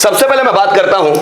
सबसे पहले मैं बात करता हूं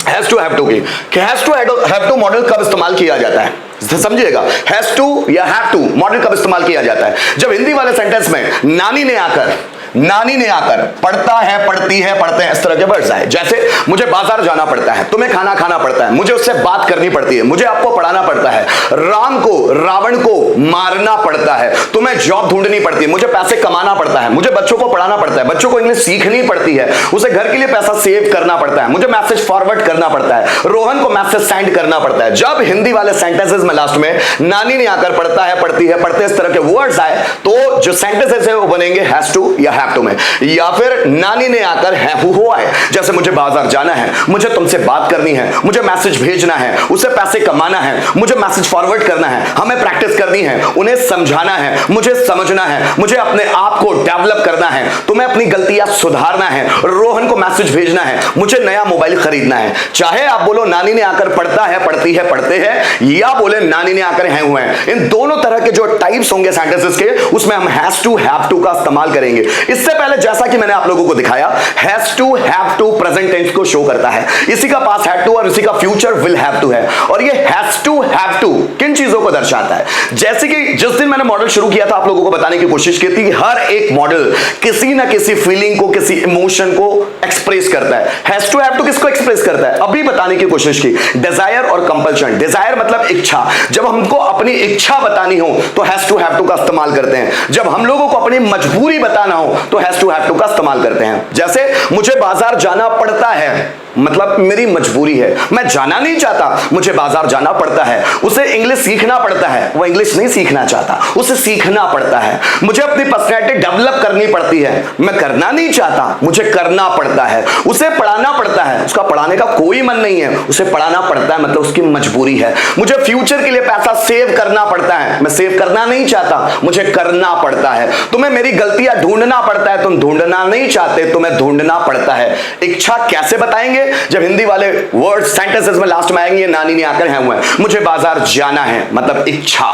हैज टू हैव टू की, कि has to have to modal कब इस्तेमाल किया जाता है। समझिएगा, हैज टू या हैव टू मॉडल कब इस्तेमाल किया जाता है? जब हिंदी वाले सेंटेंस में नानी ने आकर, पढ़ता है, पढ़ती है, पढ़ते हैं, इस तरह के वर्ड्स आए। जैसे मुझे बाजार जाना पड़ता है, तुम्हें खाना खाना पड़ता है, मुझे उससे बात करनी पड़ती है, मुझे आपको पढ़ाना पड़ता है, राम को रावण को मारना पड़ता है, तुम्हें जॉब ढूंढनी पड़ती है, मुझे पैसे कमाना पड़ता है, मुझे बच्चों को पढ़ाना पड़ता है, बच्चों को इंग्लिश सीखनी पड़ती है, उसे घर के लिए पैसा सेव करना पड़ता है, मुझे मैसेज फॉरवर्ड करना पड़ता है, रोहन को मैसेज सेंड करना पड़ता है। जब हिंदी वाले सेंटेंसेस में लास्ट में नानी ने आकर, पढ़ता है, पढ़ती है, पढ़ते, इस तरह के वर्ड्स आए, तो जो सेंटेंसेस है वो बनेंगे हैज टू या हैव टू में। या फिर नानी ने आकर हो आए, जैसे मुझे बाजार जाना है, मुझे तुमसे बात करनी है, मुझे मैसेज भेजना है, उसे पैसे कमाना है, मुझे मैसेज फॉरवर्ड करना है, हमें प्रैक्टिस करनी है, उन्हें समझाना है, मुझे समझना है, मुझे अपने आप को डेवलप करना है, तुम्हें अपनी गलतियां सुधारना है, रोहन को मैसेज भेजना है, मुझे नया मोबाइल खरीदना है। चाहे आप बोलो नानी ने आकर पढ़ता है, पढ़ती है, पढ़ते हैं, या बोले नानी ने आकर हैं हुए हैं, इन दोनों तरह के जो टाइप्स होंगे सेंटेंसेस के, उसमें हम हैज टू हैव टू का इस्तेमाल करेंगे। इससे पहले जैसा कि मैंने आप लोगों को दिखाया, has to have to present tense को शो करता है, इसी का पास्ट हैड टू और इसी का फ्यूचर विल हैव टू है। और ये हैज टू हैव टू किन चीजों को दर्शाता है? जैसे कि जिस दिन मैंने मॉडल शुरू किया था, आप लोगों को बताने की कोशिश की थी कि हर एक मॉडल किसी ना किसी फीलिंग को, किसी इमोशन को एक्सप्रेस करता है। हैज टू हैव टू किसको एक्सप्रेस करता है? अभी बताने की कोशिश की, डिजायर और कंपल्शन। डिजायर मतलब इच्छा, जब हमको अपनी इच्छा बतानी हो तो हैज टू हैव टू का इस्तेमाल करते हैं। जब हम लोगों को अपनी मजबूरी बताना हो तो हैज टू हैव टू का इस्तेमाल करते हैं। जैसे मुझे बाजार जाना पड़ता है, मतलब मेरी मजबूरी है, मैं जाना नहीं चाहता, मुझे बाजार जाना पड़ता है। उसे इंग्लिश सीखना पड़ता है, वो इंग्लिश नहीं सीखना चाहता, उसे सीखना पड़ता है। मुझे अपनी पर्सनैलिटी डेवलप करनी पड़ती है, मैं करना नहीं चाहता, मुझे करना पड़ता है। उसे पढ़ाना पड़ता है, उसका पढ़ाने का कोई मन नहीं है, उसे पढ़ाना पड़ता है, मतलब उसकी मजबूरी है। मुझे फ्यूचर के लिए पैसा सेव करना पड़ता है, मैं सेव करना नहीं चाहता, मुझे करना पड़ता है। तुम्हें मेरी गलतियां ढूंढना पड़ता है, तुम ढूंढना नहीं चाहते, तुम्हें ढूंढना पड़ता है। इच्छा कैसे बताएंगे? जब हिंदी वाले वर्ड सेंटेंसेस में लास्ट में आएंगे, नानी ने आकर हैं हुए, मुझे बाजार जाना है, मतलब इच्छा,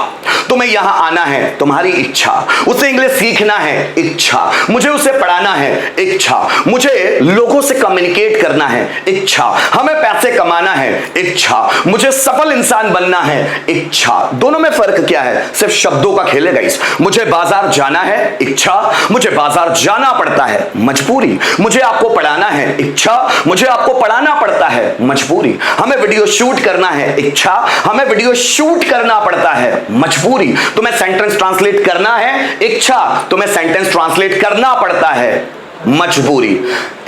तुम्हें यहां आना है, तुम्हारी इच्छा, उसे इंग्लिश सीखना है, इच्छा, मुझे उसे पढ़ाना है, इच्छा, मुझे लोगों से कम्युनिकेट करना है, इच्छा, हमें पैसे कमाना है, इच्छा, मुझे सफल इंसान बनना है, इच्छा। दोनों में फर्क क्या है? सिर्फ शब्दों का खेल है गाइस। मुझे बाजार जाना है, इच्छा, मुझे बाजार जाना पड़ता है, मजबूरी, मुझे आपको पढ़ाना है, इच्छा, मुझे आपको पढ़ाना पड़ता है, मजबूरी, हमें वीडियो शूट करना है, इच्छा, हमें वीडियो शूट करना पड़ता है, मजबूरी, तुम्हें सेंटेंस ट्रांसलेट करना है, इच्छा, तुम्हें सेंटेंस ट्रांसलेट करना पड़ता है, मजबूरी।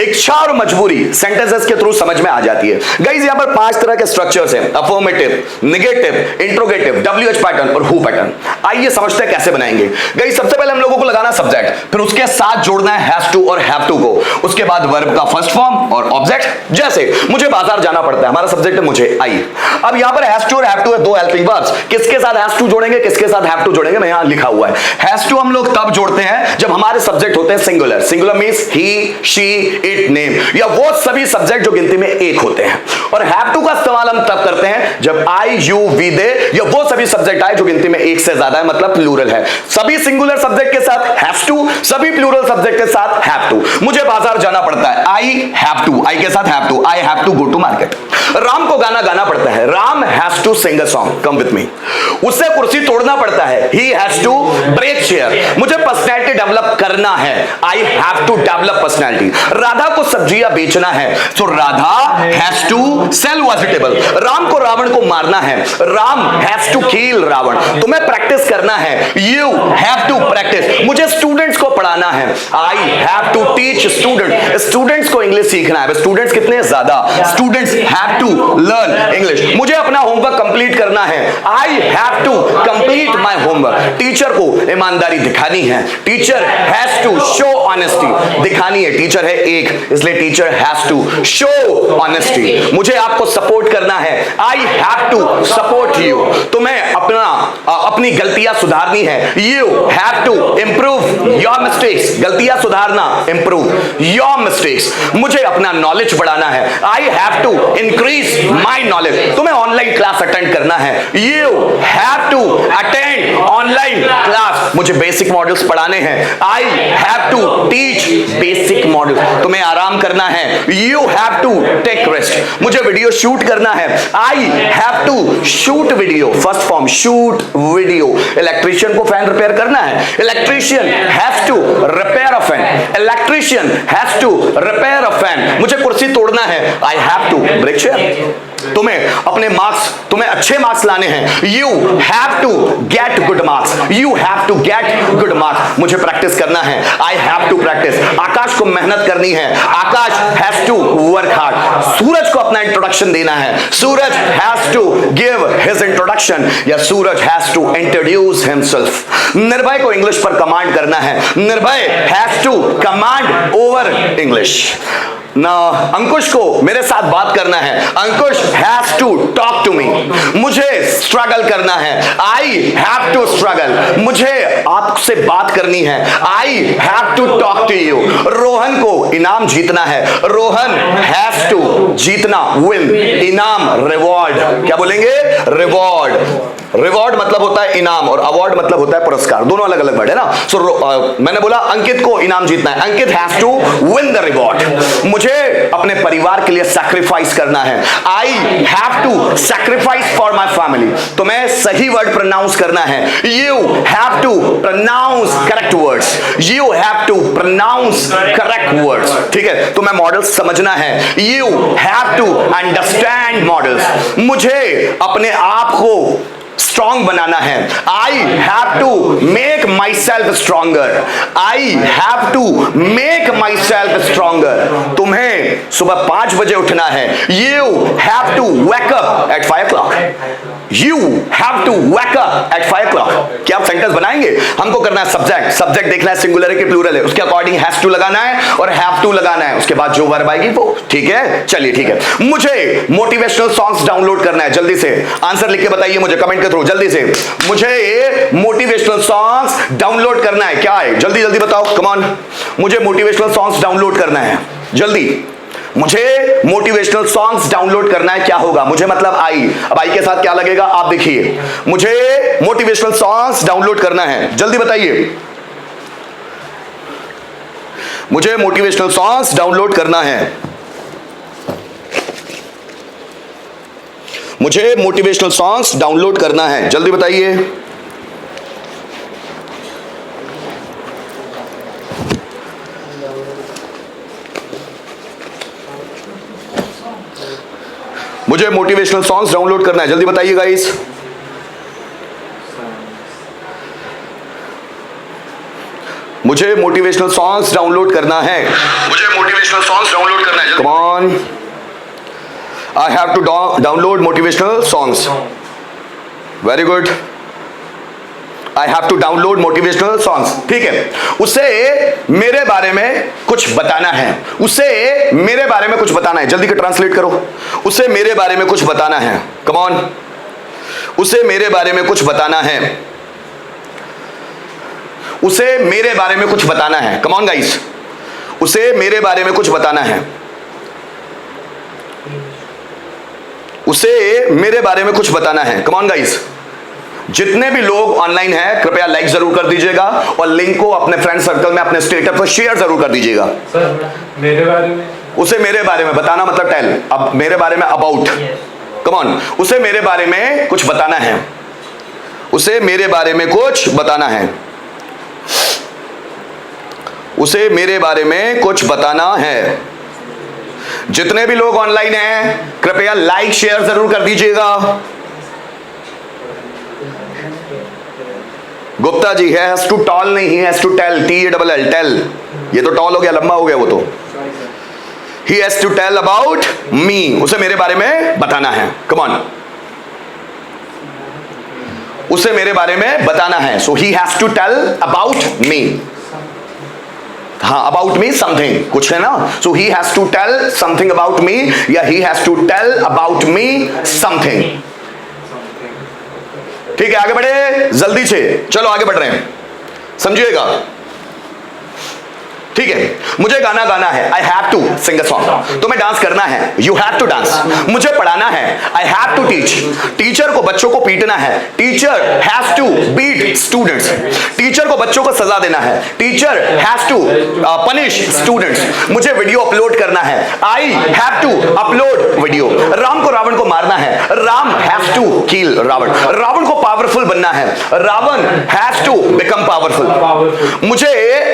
इच्छा और मजबूरी सेंटेंसेस के थ्रू समझ में आ जाती है गाइस। यहां पर 5 तरह के स्ट्रक्चर्स हैं, affirmative, negative, interrogative, WH pattern और हु पैटर्न। आइए समझते हैं कैसे बनाएंगे गाइस। सबसे पहले हम लोगों को लगाना सब्जेक्ट, फिर उसके साथ जोड़ना है हैज टू और हैव टू को, उसके बाद वर्ब का फर्स्ट फॉर्म और ऑब्जेक्ट। जैसे मुझे बाजार जाना पड़ता है, हमारा सब्जेक्ट है मुझे, आई। अब यहां पर हैज टू और हैव टू है, दो हेल्पिंग वर्ब्स। किसके साथ हैज टू जोड़ेंगे, किसके साथ हैव टू जोड़ेंगे, मैं यहां लिखा हुआ है। हैज टू हम लोग तब जोड़ते हैं जब हमारे सब्जेक्ट होते हैं singular. Singular means he, she, it, name, या वो सभी सब्जेक्ट जो गिनती में एक होते हैं। और हैव टू का इस्तेमाल हम तब करते हैं जब आई, यू, वी, दे, या वो सभी सब्जेक्ट आए जो गिनती में एक से ज्यादा है, मतलब प्लूरल है। सभी सिंगुलर सब्जेक्ट के साथ हैव टू, सभी प्लूरल सब्जेक्ट के साथ हैव टू। मुझे बाजार जाना पड़ता है, आई हैव टू, आई के साथ have to, I have to go to market. Ram को गाना गाना पड़ता है, Ram has to sing a song, come with me. उसे कुर्सी तोड़ना पड़ता है, he has to break chair. मुझे पर्सनैलिटी डेवलप करना है, I have to develop personality. Radha को सब्जियां बेचना है, तो Radha has to sell vegetable. Ram को रावण को मारना है, Ram has to kill Ravan. तुम्हें प्रैक्टिस करना है, यू हैव टू प्रैक्टिस। मुझे स्टूडेंट्स को पढ़ाना है, I have to teach student. Students को इंग्लिश सीखना है, स्टूडेंट्स कितने ज्यादा, students have to learn English. मुझे अपना होमवर्क कंप्लीट करना है, I have to complete my homework. Teacher को ईमानदारी दिखानी है, teacher has to show honesty, दिखानी है, टीचर है एक, इसलिए teacher has to show honesty. मुझे आपको सपोर्ट करना है, I have to support you. तुम्हें अपनी गलतियां सुधारनी है, you have to improve your mistakes. गलतियां सुधारना, इंप्रूव योर मिस्टेक्स। मुझे अपना नॉलेज बढ़ाना है, I have to increase my knowledge. तुम्हें ऑनलाइन क्लास अटेंड करना है, you have to attend online class, मुझे बेसिक मॉडल्स पढ़ाने हैं। I have to teach basic modal, तुम्हें आराम करना है। You have to take rest, मुझे वीडियो शूट करना है। I have to shoot video, first form shoot video. Electrician को फैन रिपेयर करना है, electrician has to repair a fan, electrician has to repair a fan. मुझे कुर्सी तोड़ना है, I have to break chair. तुम्हें अपने मार्क्स, तुम्हें अच्छे मार्क्स लाने हैं। You have to get good marks, you have to get good marks. मुझे प्रैक्टिस करना है, I have to practise. Akash को मेहनत करनी है, Akash has to work hard. Suraj को अपना इंट्रोडक्शन देना है, Suraj has to give his introduction, या Suraj has to introduce himself. निर्भय को इंग्लिश पर कमांड करना है, Nirbhay has to command over English. ना अंकुश को मेरे साथ बात करना है, Ankush has to talk to me. मुझे स्ट्रगल करना है, आई हैव टू स्ट्रगल। मुझे आपसे बात करनी है, I have to talk to you. Rohan को इनाम जीतना है, रोहन हैज टू जीतना, विन, इनाम, रिवॉर्ड। क्या बोलेंगे? रिवॉर्ड। रिवॉर्ड मतलब होता है इनाम और अवार्ड मतलब होता है पुरस्कार, दोनों अलग अलग वर्ड है ना। सो मैंने बोला अंकित को इनाम जीतना है, Ankit has to win the reward. मुझे अपने परिवार के लिए सैक्रिफाइस करना है, I have to sacrifice for my family. तुम्हें सही वर्ड प्रोनाउंस करना है, you have to pronounce correct words, you have to pronounce correct words. ठीक है, तुम्हें मॉडल्स समझना है, you have to understand models. मुझे अपने आप को स्ट्रॉन्ग बनाना है, I have to make myself stronger, I have to make myself stronger. तुम्हें सुबह 5 बजे उठना है, you have to wake up at 5 o'clock, you have to wake up at 5 o'clock। क्या आप सेंटेंस बनाएंगे? हमको करना है सब्जेक्ट, सब्जेक्ट देखना है सिंगुलर है कि प्लूरल है, उसके अकॉर्डिंग हैज टू लगाना है और हैव टू लगाना है, उसके बाद जो वर्ब आएगी वो। ठीक है, चलिए ठीक है। मुझे मोटिवेशनल सॉन्ग्स डाउनलोड करना है, जल्दी से आंसर लिख के बताइए मुझे कमेंट के थ्रू, जल्दी से। मुझे मोटिवेशनल सॉन्ग्स डाउनलोड करना है, क्या है? जल्दी जल्दी बताओ, कम ऑन। मुझे मोटिवेशनल सॉन्ग्स डाउनलोड करना है, जल्दी। मुझे मोटिवेशनल सॉन्ग्स डाउनलोड करना है, क्या होगा? मुझे मतलब आई, अब आई के साथ क्या लगेगा आप देखिए। मुझे मोटिवेशनल सॉन्ग्स डाउनलोड करना है, जल्दी बताइए। मुझे मोटिवेशनल सॉन्ग्स डाउनलोड करना है, मुझे मोटिवेशनल सॉन्ग्स डाउनलोड करना है, जल्दी बताइए। मुझे मोटिवेशनल सॉन्ग्स डाउनलोड करना है, जल्दी बताइए गाइस। मुझे मोटिवेशनल सॉन्ग्स डाउनलोड करना है, मुझे मोटिवेशनल सॉन्ग्स डाउनलोड करना है, come on. I have to download motivational songs, very good. I have to download motivational songs, ठीक है। उसे मेरे बारे में कुछ बताना है, उसे मेरे बारे में कुछ बताना है, जल्दी के ट्रांसलेट करो। उसे मेरे बारे में कुछ बताना है, कम ऑन। उसे मेरे बारे में कुछ बताना है, उसे मेरे बारे में कुछ बताना है, कम ऑन गाइस। उसे मेरे बारे में कुछ बताना है, उसे मेरे बारे में कुछ बताना है, कम ऑन गाइस। जितने भी लोग ऑनलाइन हैं कृपया लाइक जरूर कर दीजिएगा और लिंक को अपने फ्रेंड सर्कल में, अपने स्टेटस पर शेयर जरूर कर दीजिएगा। सर मेरे बारे में, उसे मेरे बारे में बताना मतलब टेल, अब मेरे बारे में अबाउट, कम ऑन। उसे मेरे बारे में कुछ बताना है, उसे मेरे बारे में कुछ बताना है, उसे मेरे बारे में कुछ बताना है। जितने भी लोग ऑनलाइन हैं कृपया लाइक शेयर जरूर कर दीजिएगा। Gupta ji has to tall नहीं, he has to tell, TELL, tell. ये तो टॉल हो गया, लंबा हो गया वो तो। He has to tell about me, उसे मेरे बारे में बताना है, कम ऑन। उसे मेरे बारे में बताना है, so he has to tell about me. हाँ, अबाउट मी समथिंग, कुछ है ना। So he has to tell something about me, या he has to tell about me something. ठीक है, आगे बढ़े जल्दी से, चलो आगे बढ़ रहे हैं, समझिएगा। ठीक है, मुझे गाना गाना है, I have to sing a song. तुम्हें डांस करना है, यू हैव टू डांस। मुझे पढ़ाना है, I have to teach. Teacher को बच्चों को पीटना है, teacher has to beat students. Teacher को बच्चों को सजा देना है, teacher has to punish students. मुझे वीडियो अपलोड करना है, I have to upload video. Ram को रावण को मारना है, Ram has to kill Ravana. Ravan को पावरफुल बनना है, Ravana has to become powerful. मुझे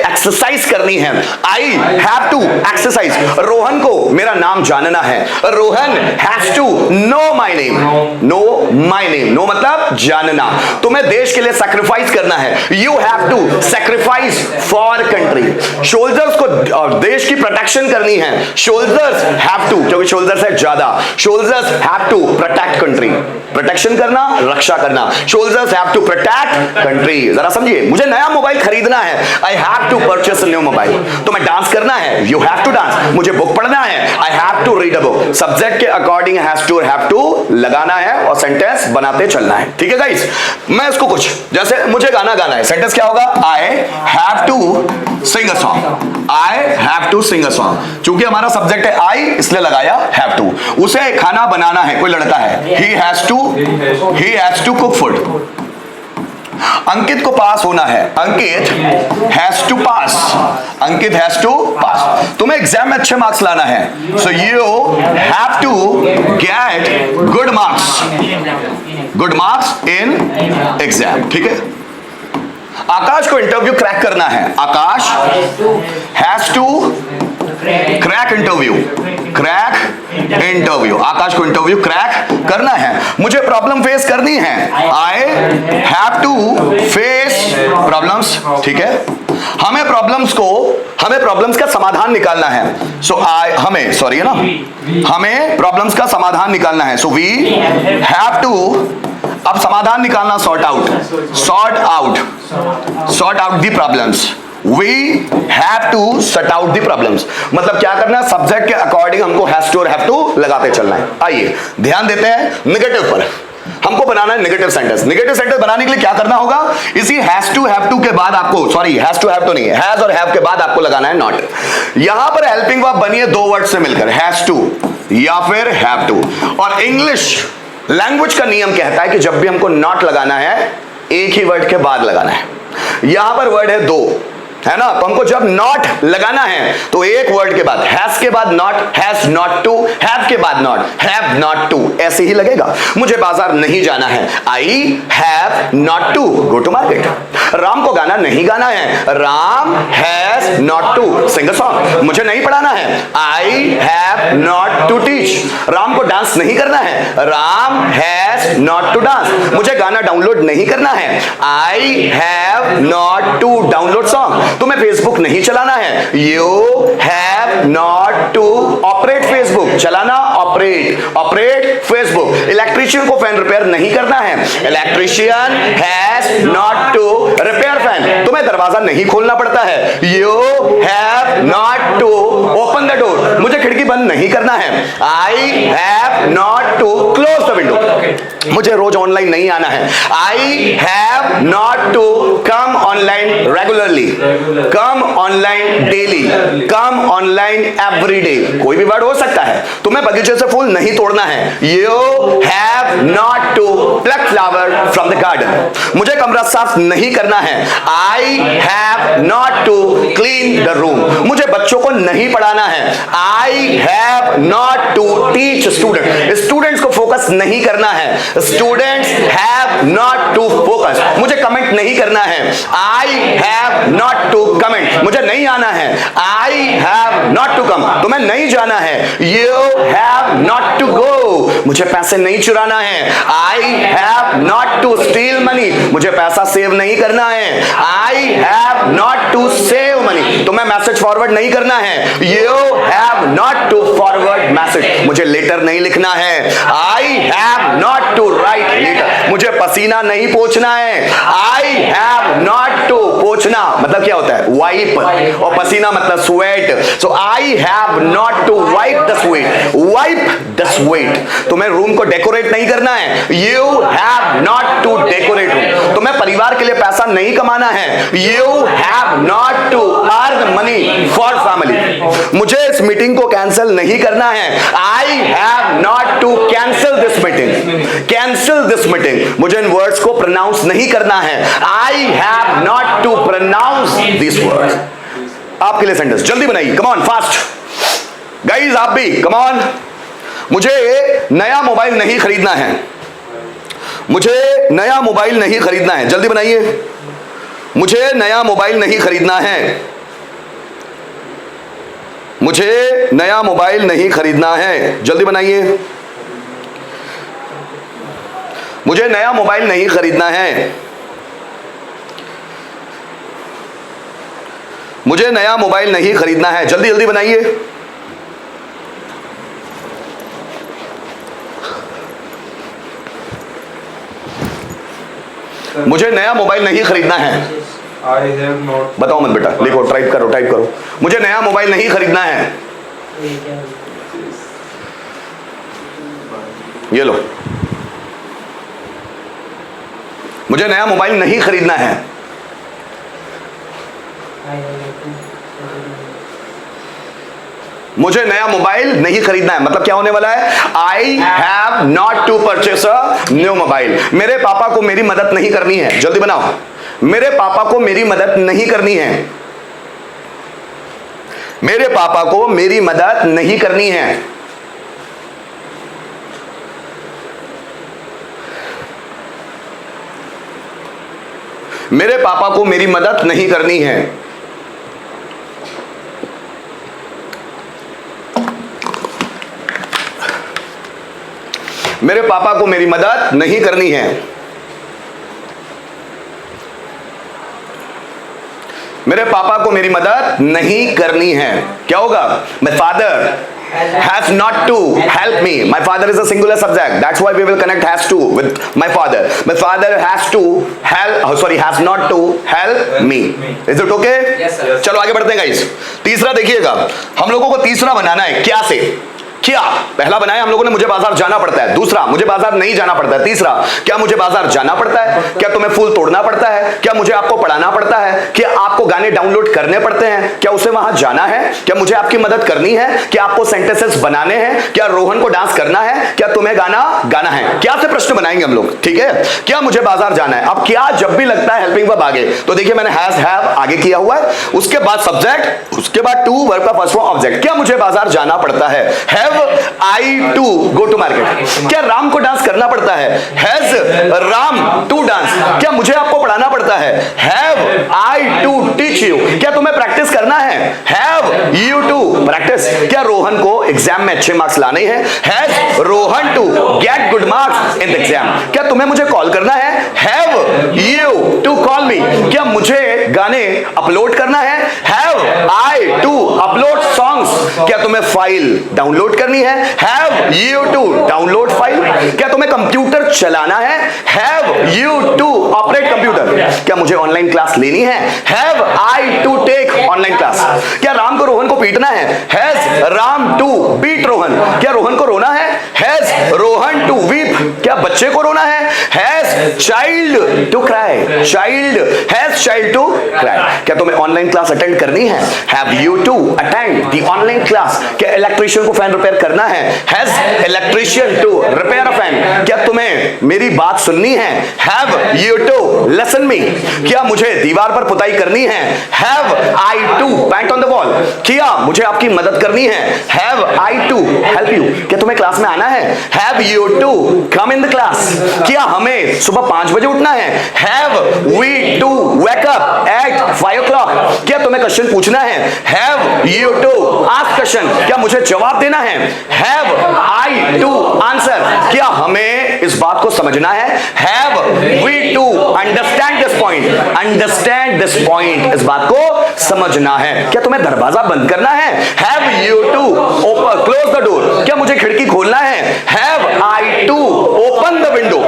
एक्सरसाइज करनी है, I have to exercise. Rohan को मेरा नाम जानना है, Rohan has to know my name. Know my name, know मतलब जानना। तुम्हें देश के लिए सैक्रिफाइस करना है, you have to sacrifice for country. Soldiers को देश की प्रोटेक्शन करनी है, शोल्जर्स हैव टू, क्योंकि शोल्जर्स है ज्यादा, soldiers have to protect country. Protection करना, रक्षा करना, soldiers have to protect country. जरा समझिए, मुझे नया मोबाइल खरीदना है, I have to purchase a new mobile. तुम्हें डांस करना है, यू हैव टू डांस। मुझे बुक पढ़ना है, I have to read a book. Subject के अकॉर्डिंग हैव टू लगाना है और सेंटेंस बनाते चलना है, ठीक है गाइस। मैं इसको कुछ जैसे मुझे गाना गाना है, सेंटेंस क्या होगा, I have to sing a song. I have to sing a song, चूंकि हमारा सब्जेक्ट है आई, इसलिए लगाया हैव टू। उसे खाना बनाना है, कोई लड़का है, he has to cook food. Ankit को पास होना है, Ankit has to pass. Ankit has to pass. तुम्हें एग्जाम में अच्छे मार्क्स लाना है, so you have to get good marks in exam, ठीक है। आकाश को इंटरव्यू क्रैक करना है, Akash has to crack interview. Akash को इंटरव्यू क्रैक करना है। मुझे प्रॉब्लम फेस करनी है, I have to face problems, ठीक है। हमें प्रॉब्लम्स का समाधान निकालना है, हमें प्रॉब्लम्स का समाधान निकालना है, सो वी हैव टू। अब समाधान निकालना, sort out the problems. We have to sort out the problems। मतलब क्या करना है, सब्जेक्ट के अकॉर्डिंग हमको हैज टू और हैव टू लगाते चलना है। आइए ध्यान देते हैं नेगेटिव पर। हमको बनाना है नेगेटिव सेंटेंस। नेगेटिव सेंटेंस बनाने के लिए क्या करना होगा, इसी हैज टू हैव टू के बाद आपको, हैज टू हैव टू नहीं, हैज और हैव के बाद आपको लगाना है नॉट। यहां पर हेल्पिंग वर्ब बनी है दो वर्ड से मिलकर, हैज टू या फिर हैव टू। और इंग्लिश लैंग्वेज का नियम कहता है कि जब भी हमको नॉट लगाना है, एक ही वर्ड के बाद लगाना है। यहां पर वर्ड है दो, है ना, तो हमको जब नॉट लगाना है तो एक वर्ड के बाद, हैज के बाद not, has not to, have के बाद नॉट, हैव नॉट टू, ऐसे ही लगेगा। मुझे बाजार नहीं जाना है, I have not to go to market. Ram को गाना नहीं गाना है, Ram has not to sing a song. मुझे नहीं पढ़ाना है, I have not to teach. Ram को डांस नहीं करना है, Ram has not to dance. मुझे गाना डाउनलोड नहीं करना है, I have not to download song. तुम्हें फेसबुक नहीं चलाना है, you have not to operate Facebook. चलाना, ऑपरेट फेसबुक। इलेक्ट्रीशियन को फैन रिपेयर नहीं करना है, electrician has not to repair fan. तुम्हें दरवाजा नहीं खोलना पड़ता है, you have not to open the door. मुझे खिड़की बंद नहीं करना है, I have not to close the window. मुझे रोज ऑनलाइन नहीं आना है, I have not to come online regularly, come online daily, come online every day. कोई भी वर्ड हो सकता है। तुम्हें बगीचे से फूल नहीं तोड़ना है, you have not to pluck flower from the garden. मुझे कमरा साफ नहीं करना है, I have not to clean the room. मुझे बच्चों को नहीं पढ़ाना है, I have not to teach students को फोकस नहीं करना है, students have not to focus. मुझे कमेंट नहीं करना है, I have not to comment. मुझे नहीं आना है, I have not to come. तुम्हें नहीं जाना है, you have not to go. मुझे पैसे नहीं चुराना है, I have not to steal money. मुझे पैसा सेव नहीं करना है, I have not to save money. तुम्हें मैसेज फॉरवर्ड नहीं करना है, you have not to forward message, मुझे लेटर नहीं लिखना है। I have not to write letter, मुझे पसीना नहीं पोंछना है। आई हैव नॉट टू, पोंछना मतलब क्या होता है? वाइप, और पसीना मतलब sweat. So I have not to wipe the sweat, wipe the sweat. तुम्हें रूम को डेकोरेट नहीं करना है। You have not to decorate room. तुम्हें परिवार के लिए पैसा नहीं कमाना है। You have not to earn money for family. मुझे इस मीटिंग को कैंसिल नहीं करना है। I have not to cancel this meeting, cancel this meeting. मुझे इन वर्ड्स को प्रोनाउंस नहीं करना है। I have not to pronounce this words. आपके लिए सेंटेंस जल्दी बनाइए, कम ऑन फास्ट गाइस, आप भी कम ऑन। मुझे नया मोबाइल नहीं खरीदना है। मुझे नया मोबाइल नहीं खरीदना है, जल्दी बनाइए। मुझे नया मोबाइल नहीं खरीदना है। मुझे नया मोबाइल नहीं खरीदना है, जल्दी बनाइए। मुझे नया मोबाइल नहीं खरीदना है। मुझे नया मोबाइल नहीं खरीदना है, जल्दी जल्दी बनाइए। मुझे नया मोबाइल नहीं खरीदना है। आई हैव नॉट, बताओ मत बेटा, लिखो, टाइप करो, टाइप करो। मुझे नया मोबाइल नहीं खरीदना है। ये लो, मुझे नया मोबाइल नहीं खरीदना है। मुझे नया मोबाइल नहीं खरीदना है मतलब क्या होने वाला है? I have not to purchase a new mobile. मेरे पापा को मेरी मदद नहीं करनी है, जल्दी बनाओ। मेरे पापा को मेरी मदद नहीं करनी है। मेरे पापा को मेरी मदद नहीं करनी है। मेरे पापा को मेरी मदद नहीं करनी है। मेरे पापा को मेरी मदद नहीं करनी है। मेरे पापा को मेरी मदद नहीं करनी है। क्या होगा? My father has not to help me. My father is a singular subject. That's why we will connect has to with my father. My father has to help, has not to help me. Is it okay? Yes, sir. चलो आगे बढ़ते हैं guys. तीसरा देखिएगा, हम लोगों को तीसरा बनाना है क्या से। क्या पहला बनाया हम लोगों ने, मुझे बाजार जाना पड़ता है। दूसरा, मुझे बाजार नहीं जाना पड़ता है। तीसरा, क्या मुझे बाजार जाना पड़ता है? क्या तुम्हें फूल तोड़ना पड़ता है? क्या मुझे आपको पढ़ाना पड़ता है? क्या आपको गाने डाउनलोड करने पड़ते हैं? क्या उसे वहां जाना है? क्या मुझे आपकी मदद करनी है? क्या आपको सेंटेंसेस बनाने हैं? क्या रोहन को डांस करना है? क्या तुम्हें गाना गाना है? क्या से प्रश्न बनाएंगे हम लोग, ठीक है? क्या मुझे बाजार जाना है? अब क्या जब भी लगता है हेल्पिंग वर्ब आगे, तो देखिए मैंने हैज हैव आगे किया हुआ है, उसके बाद सब्जेक्ट, उसके बाद टू, वर्ब का फर्स्ट फॉर्म ऑब्जेक्ट। क्या मुझे बाजार जाना पड़ता है? Have I to go to market. क्या राम को डांस करना पड़ता है? Has Ram to dance. क्या मुझे आपको पढ़ाना पड़ता है? Have I to teach you. क्या तुम्हें प्रैक्टिस करना है? Have you to practice. क्या रोहन को एग्जाम में अच्छे मार्क्स लाने हैं? Has Rohan to get good marks in the exam. क्या तुम्हें मुझे कॉल करना है? Have you to call me. क्या मुझे गाने अपलोड करना है? Have I to upload songs. क्या तुम्हें फाइल डाउनलोड करनी है? Have you to download file. क्या तुम्हें कंप्यूटर चलाना है? Have you to operate computer. क्या मुझे ऑनलाइन क्लास लेनी है? Have I to take online class. क्या राम को रोहन को पीटना है? Has Ram to beat Rohan. क्या रोहन को रोना है? Has Rohan to weep. क्या बच्चे को रोना है? Has child to cry. Child has child to cry. क्या तुम्हें ऑनलाइन क्लास अटेंड करनी है? Have you to attend the online class. क्या इलेक्ट्रिशियन को फैन रिपेयर करना है? Has electrician to repair a fan. क्या तुम्हें मेरी बात सुननी है? Have you to listen me. क्या मुझे दीवार पर पुताई करनी है? Have I to paint on the wall. क्या मुझे आपकी मदद करनी है? Have I to help you. क्या तुम्हें क्लास में आना है? Have you to come in the class. क्या हमें सुबह 5 बजे उठना है? Have we to wake up at 5 o'clock। क्या तुम्हें क्वेश्चन पूछना है? Have you to ask question. क्या मुझे जवाब देना है? Have I to answer. क्या हमें इस बात को समझना है, have we to understand this point, understand this point, इस बात को समझना है। क्या तुम्हें दरवाजा बंद करना है? Have you to open close the door, क्या मुझे खिड़की खोलना है? Have I to open the window,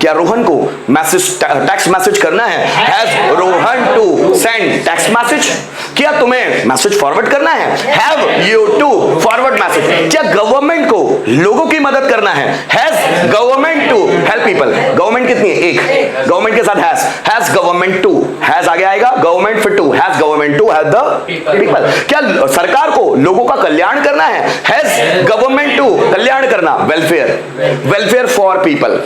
क्या रोहन को मैसेज टेक्स्ट मैसेज करना है? Has Rohan to send text message, क्या तुम्हें मैसेज फॉरवर्ड करना है? Have you to forward message, क्या गवर्नमेंट को लोगों की मदद करना है? Has government to help people, government कितनी है? एक, गवर्नमेंट के साथ हैज गवर्नमेंट टू, हैज आगे आएगा, गवर्नमेंट फिर to, has government to help the people, क्या सरकार को लोगों का कल्याण करना है? हैज गवर्नमेंट टू कल्याण करना, welfare, welfare for people,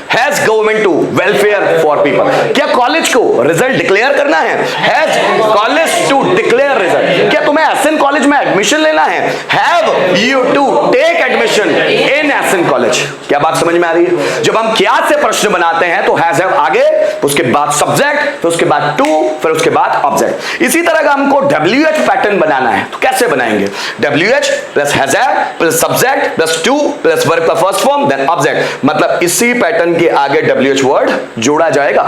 has government to welfare for people, क्या कॉलेज को रिजल्ट डिक्लेयर करना है? Has college to declare result, क्या तुम्हें एसएन कॉलेज में एडमिशन लेना है? Have you to take admission in SN college, क्या बात समझ में आ रही है? जब हम क्या से प्रश्न बनाते हैं तो हैज हैव आगे, उसके बाद सब्जेक्ट, फिर उसके बाद टू, फिर उसके बाद ऑब्जेक्ट। इसी तरह का हमको WH पैटर्न बनाना है, तो कैसे बनाएंगे? WH plus has have plus subject plus two plus verb का फर्स्ट फॉर्म देन ऑब्जेक्ट, मतलब इसी पैटर्न के आगे WH वर्ड जोड़ा जाएगा।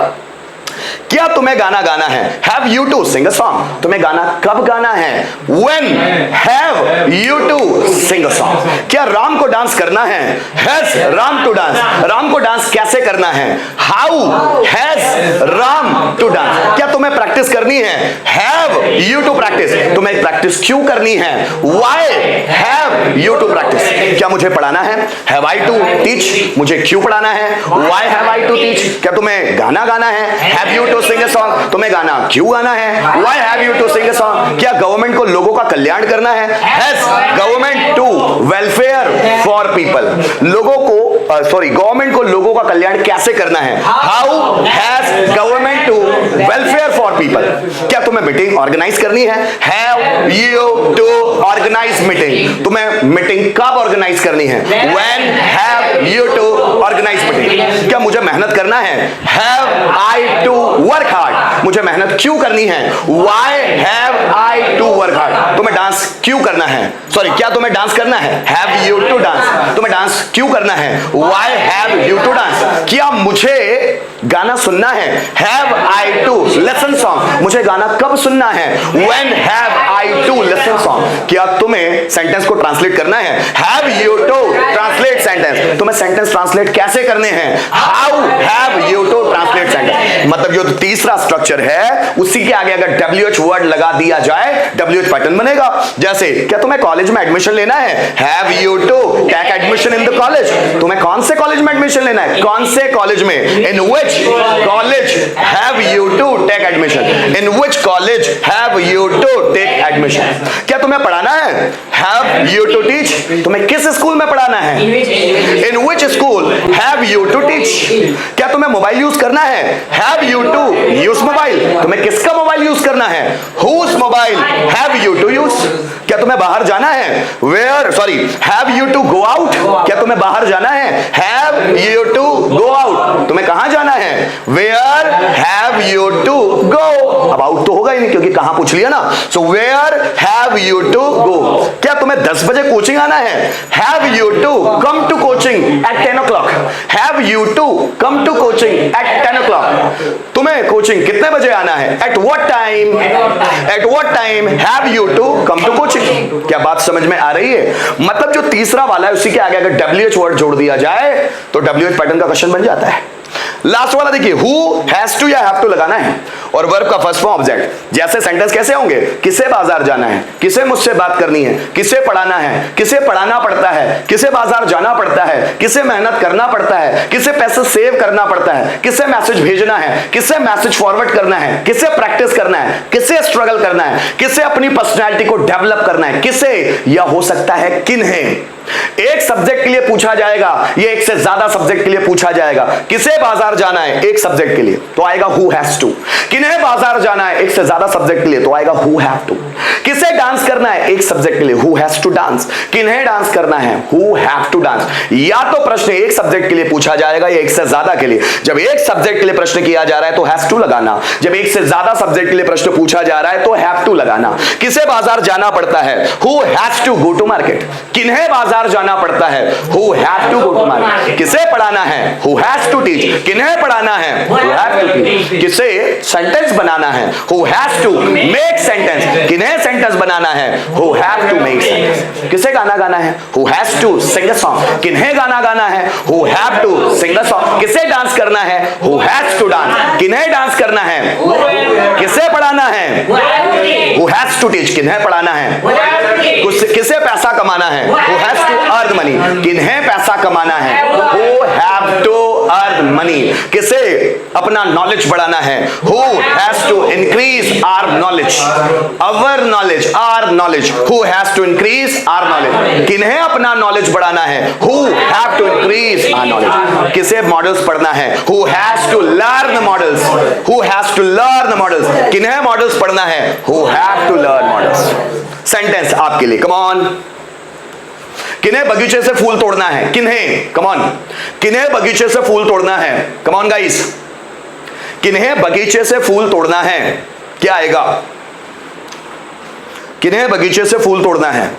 क्या तुम्हें गाना गाना है? Have you to sing a song, तुम्हें गाना कब गाना है? When have you to sing a song, क्या राम को डांस करना है? Has Ram to dance, Ram को डांस कैसे करना है? How has Ram to dance, क्या तुम्हें प्रैक्टिस करनी है? हैव यू टू प्रैक्टिस, तुम्हें प्रैक्टिस क्यों करनी है? Why have you to practice, क्या मुझे पढ़ाना है? हैव आई टू टीच, मुझे क्यों पढ़ाना है? Why have I to teach, क्या तुम्हें गाना गाना है? Have you to sing a song, तुम्हें गाना क्यों गाना है? Why have you to sing a song, क्या गवर्नमेंट को लोगों का कल्याण करना है? Has government to welfare for people, लोगों को गवर्नमेंट को लोगों का कल्याण कैसे करना है? How has government to welfare for people, क्या तुम्हें मीटिंग ऑर्गेनाइज करनी है? Have you to organise meeting, तुम्हें मीटिंग कब ऑर्गेनाइज करनी है? When have you to organise meeting, क्या मुझे मेहनत करना है? Have I to work hard, मुझे मेहनत क्यों करनी है? Why have I to work hard, तुम्हें डांस क्यों करना है? क्या तुम्हें डांस करना है? हैव यू टू डांस, तुम्हें डांस क्यों करना है? Why have you to dance, क्या मुझे गाना सुनना है? Have I to listen song, मुझे गाना कब सुनना है? When have I to listen song, क्या तुम्हें सेंटेंस को ट्रांसलेट करना है? Have you to translate sentence, तुम्हें सेंटेंस ट्रांसलेट कैसे करने हैं? How have you to translate sentence, मतलब जो तीसरा स्ट्रक्चर है उसी के आगे अगर WH वर्ड लगा दिया जाए WH पैटर्न बनेगा। जैसे क्या तुम्हें कॉलेज में एडमिशन लेना है? Have you to take admission in the college, तुम्हें कौन से कॉलेज में एडमिशन लेना है? कौन से कॉलेज में? In which college have you to take admission, in which college have you to take admission, क्या तुम्हें पढ़ाना है? हैव यू टू टीच, तुम्हें किस स्कूल में पढ़ाना है? In which school have you to teach, क्या तुम्हें मोबाइल यूज करना है? Have you to use mobile, तुम्हें किसका मोबाइल यूज करना है? Whose mobile have you to use, क्या तुम्हें बाहर जाना है? Have you to go out, क्या तुम्हें बाहर जाना है? Have you to go out, तुम्हें कहां जाना है? Where have you to go, अब आउट तो होगा ही नहीं क्योंकि कहां पूछ लिया ना, so where have you to go, क्या तुम्हें 10 बजे कोचिंग आना है? Have you to come to coaching at 10 o'clock, have you to come to coaching at 10 o'clock, तुम्हें कोचिंग कितने बजे आना है? At what time, at what time have you to come to coaching, क्या बात समझ में आ रही है? मतलब जो तीसरा वाला है उसी के आगे अगर WH वर्ड जोड़ दिया जाए तो WH पैटर्न का क्वेश्चन बन जाता है। लास्ट वाला देखिए, हु हैज टू या हैव टू लगाना है और वर्ब का फर्स्ट फॉर्म ऑब्जेक्ट। जैसे सेंटेंस कैसे होंगे? किसे बाजार जाना है, किसे मुझसे बात करनी है, किसे पढ़ाना है, किसे पढ़ाना पड़ता है, किसे बाजार जाना पड़ता है, किसे मेहनत करना पड़ता है, किसे पैसे सेव करना पड़ता है, किसे मैसेज भेजना है, किसे मैसेज फॉरवर्ड करना है, किसे प्रैक्टिस करना है, किसे स्ट्रगल करना है, किसे अपनी पर्सनैलिटी को डेवलप करना है, किसे, या हो सकता है किन्हें। एक सब्जेक्ट के लिए पूछा जाएगा, ये एक से ज्यादा सब्जेक्ट के लिए पूछा जाएगा। किसे बाजार जाना है एक सब्जेक्ट के लिए तो आएगा हु हैज टू, किन्हें बाजार जाना है एक से ज्यादा सब्जेक्ट के लिए तो आएगा हु हैव टू, किसे डांस करना है एक सब्जेक्ट के लिए हु हैज टू डांस, किन्हें डांस करना है हु हैव टू डांस। या तो प्रश्न एक सब्जेक्ट के लिए पूछा जाएगा या एक से ज्यादा के लिए। जब एक सब्जेक्ट के लिए प्रश्न किया जा रहा है तो हैज टू लगाना, जब एक से ज्यादा सब्जेक्ट के लिए प्रश्न पूछा जा रहा है तो हैव टू लगाना। किसे बाजार जाना पड़ता है who has to go to market, किन्हें बाजार बाजार जाना पड़ता है, who have to go to market। किसे पढ़ाना है, who has to teach। किन्हें पढ़ाना है, who have to teach। किसे सेंटेंस बनाना है, who has to make sentence। किन्हें सेंटेंस बनाना है, who have to make sentence। किसे गाना गाना है, who has to sing a song। किन्हें गाना गाना है, who have to sing a song। किसे डांस करना है, who has to dance। किन्हें डांस करना है, किसे पढ़ाना है, who has to teach। किन्हें पढ़ाना है, किसे पैसा कमाना है, who has to earn money। किन्हें पैसा कमाना है, who have to earn money। किसे अपना नॉलेज बढ़ाना है, who has to increase our knowledge। our knowledge who has to increase our knowledge। किन्हें अपना नॉलेज बढ़ाना है, who have to increase our knowledge। किसे मॉडल्स पढ़ना है, who has to learn the models। who has to learn the models। किन्हें models पढ़ना है, who have to learn models। Sentence आपके लिए, कम ऑन। किन्हें बगीचे से फूल तोड़ना है, किन्हें, कम ऑन। किन्हें बगीचे से फूल तोड़ना है, कम ऑन गाइस। किन्हें बगीचे से फूल तोड़ना है, क्या आएगा, किन्हें बगीचे से फूल तोड़ना है।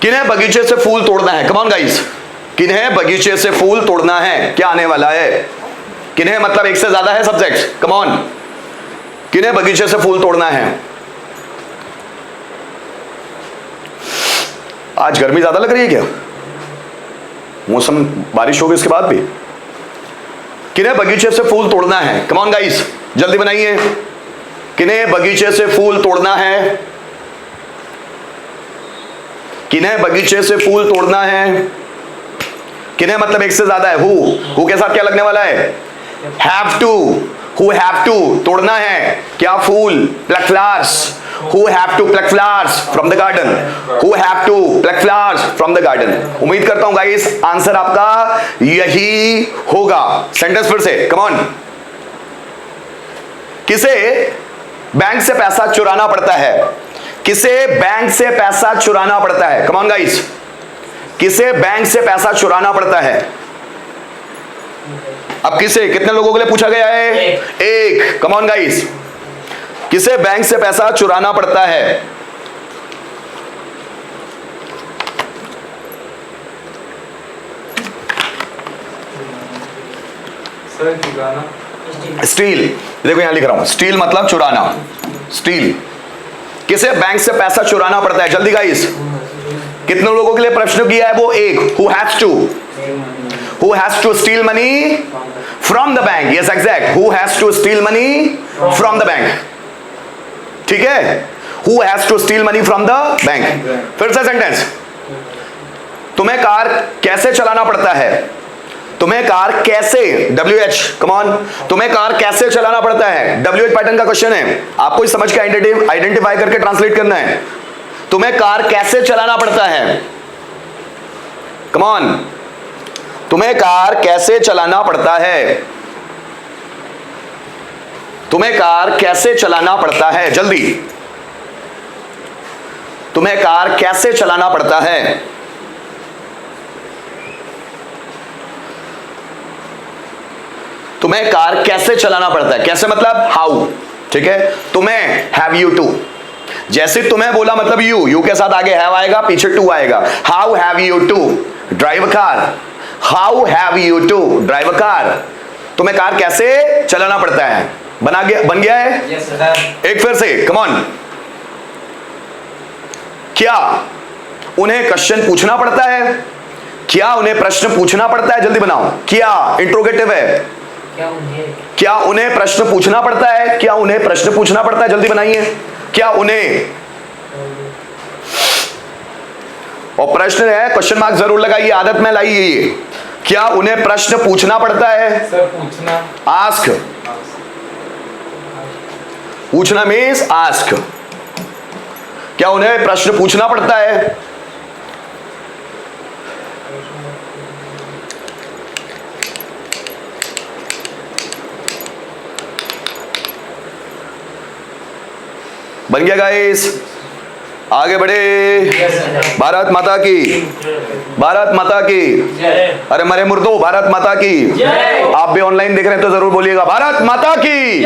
किन्हें बगीचे से फूल तोड़ना है, कम ऑन गाइस। किन्हें बगीचे से फूल तोड़ना है, क्या आने वाला है। किन्हें मतलब एक से ज्यादा है सब्जेक्ट, कम ऑन। किन्हें बगीचे से फूल तोड़ना है। आज गर्मी ज्यादा लग रही है क्या, मौसम बारिश होगी इसके बाद भी। किन्हें बगीचे से फूल तोड़ना है, कम ऑन गाइस, जल्दी बनाइए। किन्हें बगीचे से फूल तोड़ना है, किन्हें बगीचे से फूल तोड़ना है। किन्हें मतलब एक से ज्यादा है, हु के साथ क्या लगने वाला है, have to. who have to तोड़ना है, क्या फूल, pluck flowers। who have to pluck flowers from the garden। who have to pluck flowers from the garden। उम्मीद करता हूं गाइस आंसर आपका यही होगा। सेंटेंस फिर से, कम ऑन। किसे बैंक से पैसा चुराना पड़ता है, किसे बैंक से पैसा चुराना पड़ता है, कम ऑन गाइस। किसे बैंक से पैसा चुराना पड़ता है। अब किसे, कितने लोगों के लिए पूछा गया है, एक, कम ऑन गाइस। किसे बैंक से पैसा चुराना पड़ता है। सर चुराना, स्टील। देखो यहां लिख रहा हूं, स्टील मतलब चुराना, स्टील। किसे बैंक से पैसा चुराना पड़ता है, जल्दी गाइस। कितने लोगों के लिए प्रश्न किया है वो एक, who has to steal money from the bank। yes exact, who has to steal money from the bank। ठीक है, who has to steal money from the bank। फिर से सेंटेंस, तुम्हें कार कैसे चलाना पड़ता है, तुम्हें कार कैसे, WH, कम ऑन। तुम्हें कार कैसे चलाना पड़ता है, WH पैटर्न का क्वेश्चन है, आपको इस समझ के आइडेंटिफाई करके ट्रांसलेट करना है। तुम्हें कार कैसे चलाना पड़ता है, कम ऑन। तुम्हें कार कैसे चलाना पड़ता है, तुम्हें कार कैसे चलाना पड़ता है, जल्दी। तुम्हें कार कैसे चलाना पड़ता है। तुम्हें कार कैसे चलाना पड़ता है, कैसे मतलब हाउ, ठीक है। तुम्हें हैव यू टू, जैसे तुम्हें बोला मतलब यू के साथ आगे हैव आएगा, पीछे टू आएगा। How have you to drive a car, how have you to drive a car. तुम्हें कार कैसे चलाना पड़ता है, बन गया है। yes, sir। एक फिर से, कम ऑन। क्या उन्हें क्वेश्चन पूछना पड़ता है, क्या उन्हें प्रश्न पूछना पड़ता है, जल्दी बनाओ। क्या इंट्रोगेटिव है, क्या उन्हें प्रश्न पूछना पड़ता है, क्या उन्हें प्रश्न पूछना पड़ता है, जल्दी बनाइए। क्या उन्हें, और प्रश्न है, क्वेश्चन मार्क जरूर लगाइए, आदत में लाइए ये। क्या उन्हें प्रश्न पूछना पड़ता है, सर पूछना, आस्क। पूछना मीन्स आस्क। क्या उन्हें प्रश्न पूछना पड़ता है। बन गया गाइस, आगे बढ़े। भारत माता की, भारत माता की। अरे मरे मुर्दो, भारत माता की। आप भी ऑनलाइन देख रहे हैं तो जरूर बोलिएगा भारत माता की।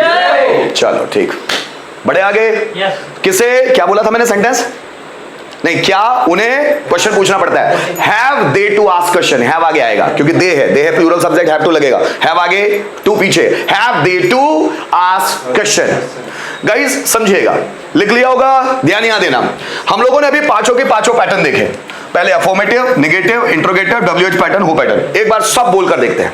चलो ठीक। बड़े आगे किसे क्या बोला था मैंने सेंटेंस नहीं, क्या उन्हें क्वेश्चन पूछना पड़ता है। Have they to ask question, have आगे आएगा क्योंकि दे है प्लूरल सब्जेक्ट, हैव टू लगेगा, हैव आगे टू पीछे, have they to ask question. Guys समझिएगा, लिख लिया होगा, ध्यान यहां देना। हम लोगों ने अभी पांचों के पांचों पैटर्न देखे, पहले affirmative, negative, interrogative, WH pattern, who pattern. एक बार सब बोलकर देखते हैं।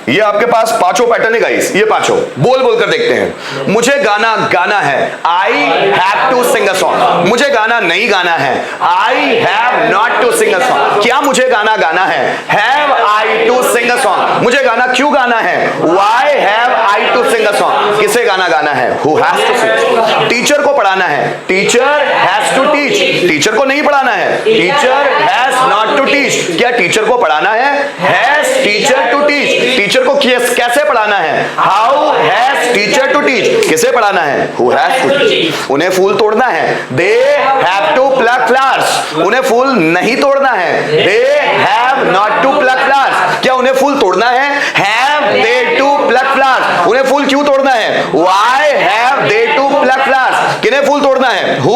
ये आपके पास पांचों पैटर्न है गाइस, ये पांचों बोल बोल कर देखते हैं। मुझे गाना गाना है, I have to sing a song. मुझे गाना नहीं गाना है, I have not to sing a song. क्या मुझे गाना गाना है, have I to sing a song. मुझे गाना क्यों गाना है, why have I to sing a song. किसे गाना गाना है, who has to sing. Teacher को पढ़ाना है, teacher has to teach. Teacher को नहीं पढ़ाना है, teacher has not to teach. क्या टीचर को पढ़ाना है, has teacher to teach. Teacher को कैसे पढ़ाना है, how has teacher to teach. किसे पढ़ाना है, हु हैज टू टीच। उन्हें फूल तोड़ना है, they have to pluck flowers. उन्हें फूल नहीं तोड़ना है, they have not to pluck flowers. क्या उन्हें फूल तोड़ना है, have they to pluck flowers. उन्हें फूल क्यों तोड़ना है, why have they to pluck flowers. किन्हें फूल तोड़ना है, हु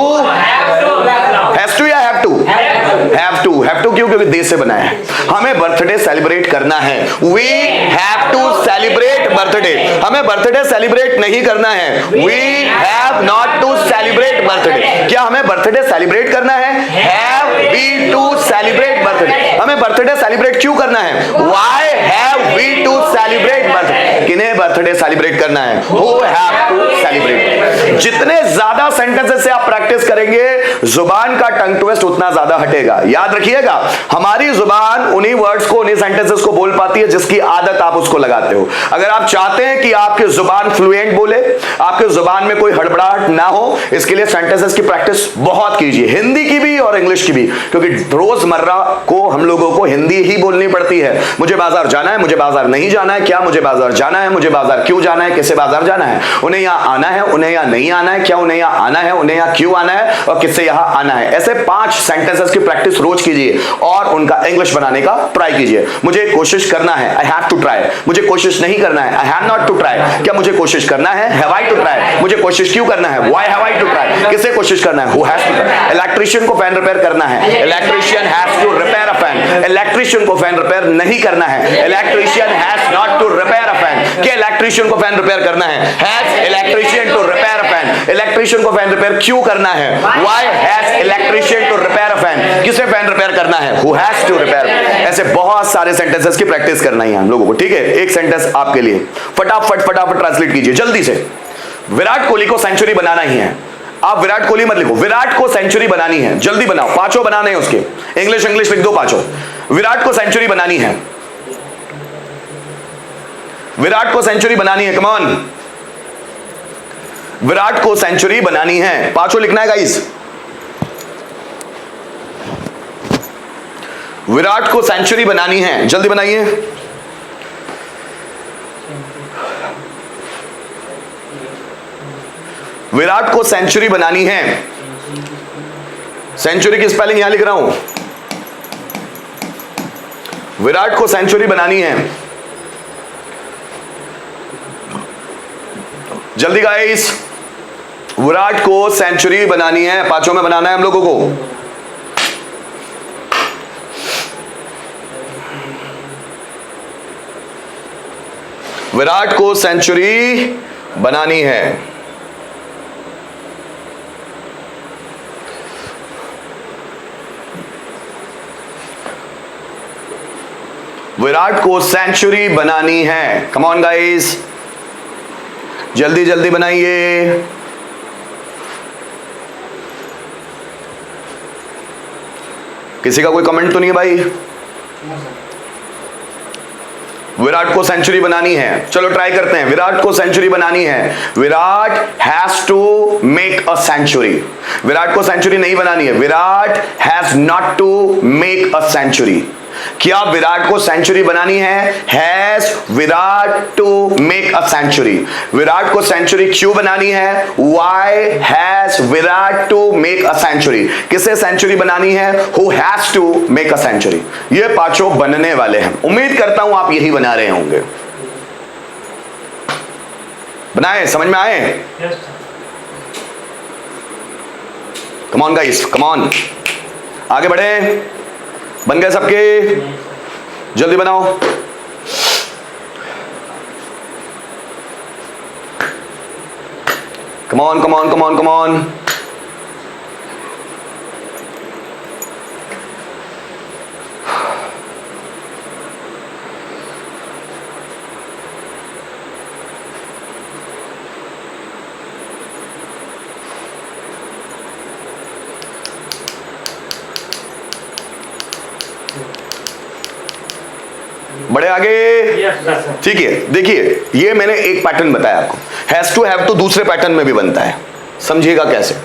हैज टू या हैव टू, हैव टू क्यों, क्योंकि दे से बना है। हमें बर्थडे सेलिब्रेट करना है, we have to celebrate birthday. हमें बर्थडे सेलिब्रेट नहीं करना है, we have not to celebrate birthday. क्या हमें बर्थडे सेलिब्रेट करना है, have we to celebrate birthday. हमें बर्थडे सेलिब्रेट क्यों करना है, why have we to celebrate birthday. किन्हें बर्थडे सेलिब्रेट करना है, हु हैव टू सेलिब्रेट। जितने ज्यादा सेंटेंसेस से आप प्रैक्टिस करेंगे, जुबान का टंग ट्विस्ट उतना ज्यादा हटेगा। याद रखिएगा, हमारी जुबान उन्हीं वर्ड्स को, उन्हीं सेंटेंसेस को बोल पाती है जिसकी आदत आप उसको लगाते हो। अगर आप चाहते हैं कि आपकी जुबान फ्लुएंट बोले, आपके जुबान में कोई हड़बड़ाहट ना हो, इसके लिए सेंटेंसेस की प्रैक्टिस बहुत कीजिए, हिंदी की भी और इंग्लिश की भी, क्योंकि रोजमर्रा को हम लोगों को हिंदी ही बोलनी पड़ती है। मुझे बाजार जाना है, मुझे बाजार नहीं जाना है, क्या मुझे बाजार जाना है, मुझे बाजार क्यों जाना है, किसे बाजार जाना है, उन्हें यहां आना है, उन्हें यहां नहीं आना है, क्या उन्हें यहां आना है, उन्हें यहां क्यों आना है और किससे यहां आना है। ऐसे 5 सेंटेंसेस की प्रैक्टिस रोज कीजिए और उनका इंग्लिश बनाने का ट्राई कीजिए। मुझे कोशिश करना है, आई हैव टू ट्राई। मुझे कोशिश नहीं करना है, I have not to try. क्या मुझे कोशिश करना है, हैव आई टू ट्राई। मुझे कोशिश क्यों करना है, why have I to try. किसे कोशिश करना है, who has to try. Electrician को फैन रिपेयर करना है, electrician has to repair a fan. Electrician को फैन रिपेयर नहीं करना है, electrician has not to repair a fan. क्या इलेक्ट्रिशियन को फैन रिपेयर करना है, has electrician to repair a fan. Electrician को फैन रिपेयर क्यों करना है, why has electrician to repair a fan. किसे फैन रिपेयर करना है, हु हैज टू रिपेयर। ऐसे बहुत सारे सेंटेंसेस की प्रैक्टिस करना है हम लोगों को, ठीक है। एक सेंटेंस आपके लिए, फटाफट ट्रांसलेट कीजिए जल्दी से। विराट कोहली को सेंचुरी बनाना ही है। आप विराट कोहली मत लिखो, विराट को सेंचुरी बनानी है, जल्दी बनाओ। पांचों बनाने हैं उसके, इंग्लिश लिख दो पांचों। विराट को सेंचुरी बनानी है, विराट को सेंचुरी बनानी है, कम ऑन। विराट को सेंचुरी बनानी है, पांचों लिखना है गाइस। विराट को सेंचुरी बनानी है, जल्दी बनाइए। विराट को सेंचुरी बनानी है। सेंचुरी की स्पेलिंग यहां लिख रहा हूं। विराट को सेंचुरी बनानी है, जल्दी गाइस। विराट को सेंचुरी बनानी है, पांचों में बनाना है हम लोगों को। विराट को सेंचुरी बनानी है। विराट को सेंचुरी बनानी है, कम ऑन गाइस, जल्दी जल्दी बनाइए। किसी का कोई कमेंट तो नहीं है भाई? विराट को सेंचुरी बनानी है, चलो ट्राई करते हैं। विराट को सेंचुरी बनानी है, Virat has to make a century. Virat को सेंचुरी नहीं बनानी है, Virat has not to make a century. क्या विराट को सेंचुरी बनानी है? Has Virat to make a century. Virat को सेंचुरी क्यों बनानी है? Why has Virat to make a century. किसे सेंचुरी बनानी है? Who has to make a century. ये पांचों बनने वाले हैं। उम्मीद करता हूं आप यही बना रहे होंगे। बनाए? समझ में आए? Come on guys, come on, आगे बढ़े। बन गए सबके? जल्दी बनाओ। Come on come on come on come on. बड़े आगे। ठीक है, देखिए ये मैंने एक पैटर्न बताया आपको। हैज टू हैव तो दूसरे पैटर्न में भी बनता है, समझिएगा कैसे।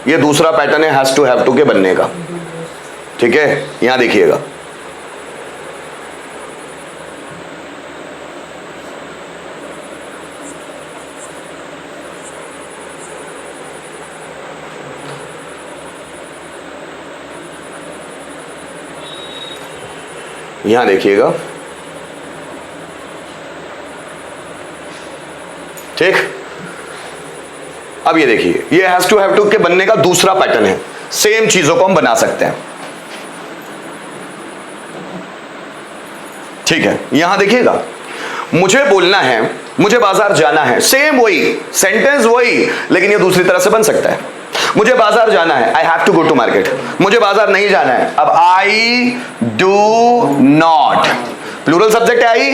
ये दूसरा पैटर्न है हैज टू हैव टू के बनने का। ठीक है, यहां देखिएगा। यहां देखिएगा। ठीक, अब ये देखिए, ये हैज टू हैव टू के बनने का दूसरा पैटर्न है। सेम चीजों को हम बना सकते हैं। ठीक है, यहां देखिएगा, मुझे बोलना है मुझे बाजार जाना है, सेम वही सेंटेंस वही, लेकिन ये दूसरी तरह से बन सकता है। मुझे बाजार जाना है, I have to go to market. मुझे बाजार नहीं जाना है, अब I do not. Plural subject है आई।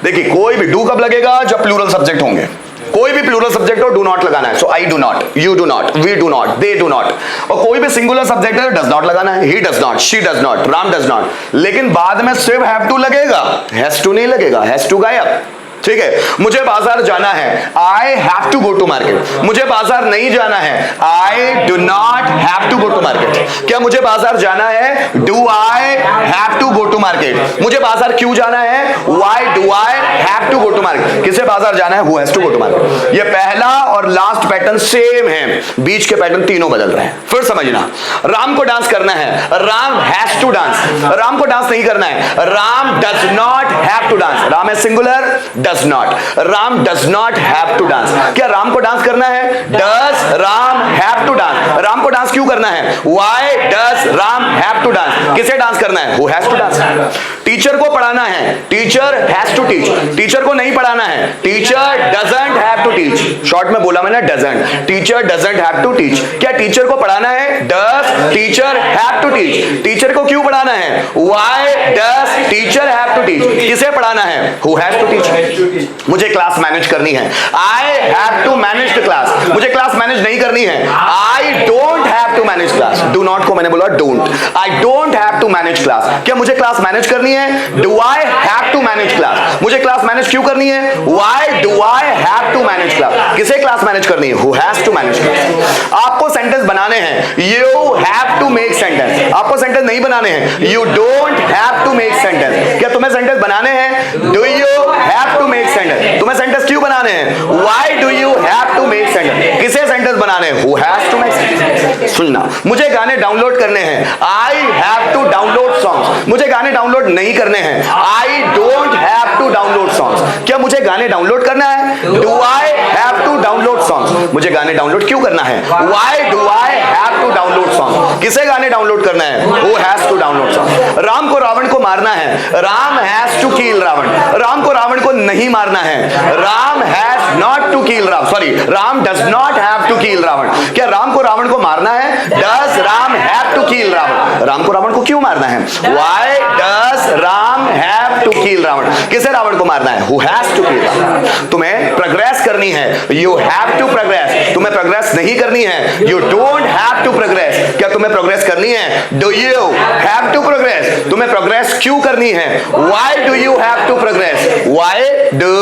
देखिए कोई भी डू कब लगेगा? जब प्लूरल सब्जेक्ट होंगे। कोई भी प्लूरल सब्जेक्ट हो, डू नॉट लगाना है। So I do not, you do not, we do not, they do not. और कोई भी सिंगुलर सब्जेक्ट है, डज नॉट लगाना है। He does not, she does not, Ram does not. लेकिन बाद में सिर्फ हैव टू लगेगा, हैज टू नहीं लगेगा। हैज टू गायब। ठीक है, मुझे बाजार जाना है, I have to go to market. मुझे बाजार नहीं जाना है, I do not have to go to market. क्या मुझे बाजार जाना है? Do I have to go to market. मुझे बाजार क्यों जाना है? Why do I have to go to market. किसे बाजार जाना है? Who has to go to market. ये पहला और लास्ट पैटर्न सेम है, बीच के पैटर्न तीनों बदल रहे हैं। फिर समझना, राम को डांस करना है, Ram has to dance. Ram को डांस नहीं करना है, Ram does not have to dance. Ram है singular, does not. Ram does not have to dance. क्या राम को डांस करना है? Does Ram have to dance. Ram को डांस क्यों करना है? Why does Ram have to dance. किसे डांस करना है? Who has to dance. Teacher को पढ़ाना है, teacher has to teach. Teacher को नहीं पढ़ाना है, teacher doesn't have to teach. Short में बोला मैंने doesn't, teacher doesn't have to teach. क्या टीचर को पढ़ाना है? Does teacher have to teach. Teacher को क्यों पढ़ाना है? Why does teacher have to teach. किसे पढ़ाना है? Who has to teach. मुझे क्लास मैनेज करनी है, I have to manage the class. मुझे क्लास मैनेज नहीं करनी है, I don't have to manage class. Do not को मैंने बोला don't, I don't have to manage class. क्या मुझे क्लास मैनेज करनी है? Do I have to manage class. मुझे क्लास मैनेज क्यों करनी है? Why do I have to manage class. किसे क्लास मैनेज करनी है? Who has to manage class. आपको सेंटेंस बनाने हैं, you have to make sentence. आपको सेंटेंस नहीं बनाने हैं, you don't have to make sentence. क्या तुम्हें सेंटेंस बनाने हैं? Do you have to make sentence. तुम्हें सेंटेंस क्यों बनाने हैं? Why do you have to make sentence. किसे सेंटेंस बनाने हैं? Who has to make sentence. सुनना, मुझे गाने डाउनलोड करने हैं, I have to download songs. मुझे गाने डाउनलोड नहीं करने हैं, I don't have to download songs. क्या मुझे गाने डाउनलोड करना है? Do I have to download songs. मुझे गाने डाउनलोड क्यों करना है? Why do I have to download songs. किसे गाने डाउनलोड करना है? Who has to download songs. Ram को रावण को मारना है, Ram has to kill Ravan. Ram को रावण को नहीं मारना है, Ram has not to kill Ravan. Sorry, Ram does not have to kill Ravan. क्या राम को रावण को मारना है? Does Ram have to kill Ravan. Ram को रावण को क्यों मारना है? Why does Ram have have to kill Ravan. किसे रावण को मारना है? Who has to kill Ravan. तुम्हें प्रोग्रेस करनी है, यू हैव टू प्रोग्रेस। तुम्हें प्रोग्रेस नहीं करनी है, you don't have to progress. क्या तुम्हें प्रोग्रेस करनी है? Do you have to progress. तुम्हें प्रोग्रेस क्यों करनी है? Why do you have to progress? Why do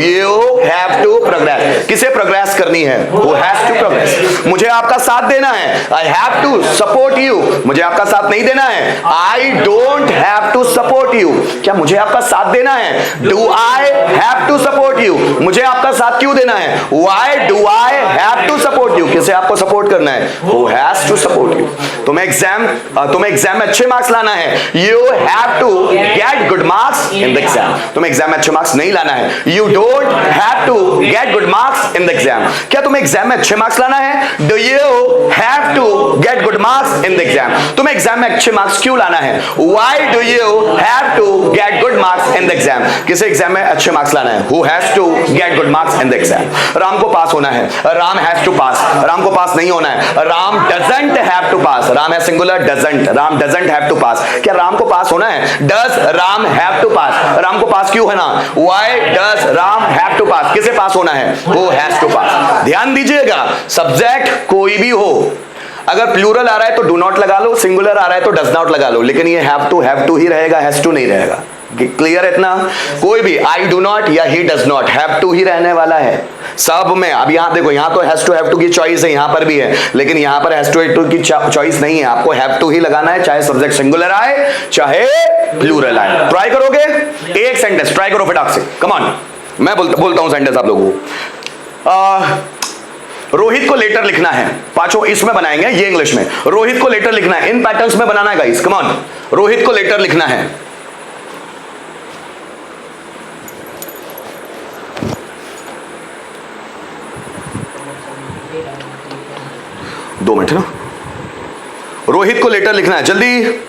you have to progress. किसे प्रोग्रेस करनी है? Who has to progress. मुझे आपका साथ देना है, I have to support you. मुझे आपका साथ नहीं देना है, I don't have to support you. क्या मुझे आपका साथ देना है? Do I have to support you. मुझे आपका साथ क्यों देना है? Why do I have to support you. किसे आपको सपोर्ट करना है? Who has to support you. तुम्हें एग्जाम में अच्छे मार्क्स लाना है, you have to get good marks in the exam. तुम्हें एग्जाम में अच्छे मार्क्स नहीं लाना है, you don't have to get good marks in the exam. क्या तुम्हें एग्जाम में अच्छे मार्क्स लाना है? Do you have to get good marks in the exam. तुम्हें एग्जाम में अच्छे मार्क्स क्यों लाना है? Why do you have to get good marks in the exam. किसे एग्जाम में अच्छे मार्क्स लाना है? Who has to get good marks in the exam. Ram को पास होना है, Ram has to pass. Ram को पास नहीं होना है, Ram doesn't have to pass. Ram है singular, doesn't, Ram doesn't have to pass. क्या राम को पास होना है? Does Ram have to pass. Ram को पास क्यों होना? Why does Ram have to pass. किसे पास होना है? Who has to pass. ध्यान दीजिएगा, सब्जेक्ट कोई भी हो, अगर प्लूरल आ रहा है तो डू नॉट लगा लो, सिंगुलर आ रहा है तो डज नॉट लगा लो, लेकिन ये हैव टू ही रहेगा, हैज टू नहीं रहेगा। क्लियर है इतना? कोई भी आई डू नॉट या he does not, have to ही रहने वाला है सब में। अब यहां देखो, यहां तो हैज टू हैव टू की चॉइस है, यहां पर भी है, लेकिन यहां पर हैज टू की चॉइस नहीं है। आपको हैव टू ही लगाना है, चाहे सब्जेक्ट सिंगुलर आए चाहे प्लूरल आए। ट्राई करोगे? एक सेंटेंस ट्राई करो फटाक से, कम ऑन। मैं बोलता हूं सेंटेंस आप लोगों को। रोहित को लेटर लिखना है, पांचों इसमें बनाएंगे, ये इंग्लिश में। रोहित को लेटर लिखना है, इन पैटर्न्स में बनाना है गाइस, कम ऑन। रोहित को लेटर लिखना है। दो मिनट ना, रोहित को लेटर लिखना है, जल्दी।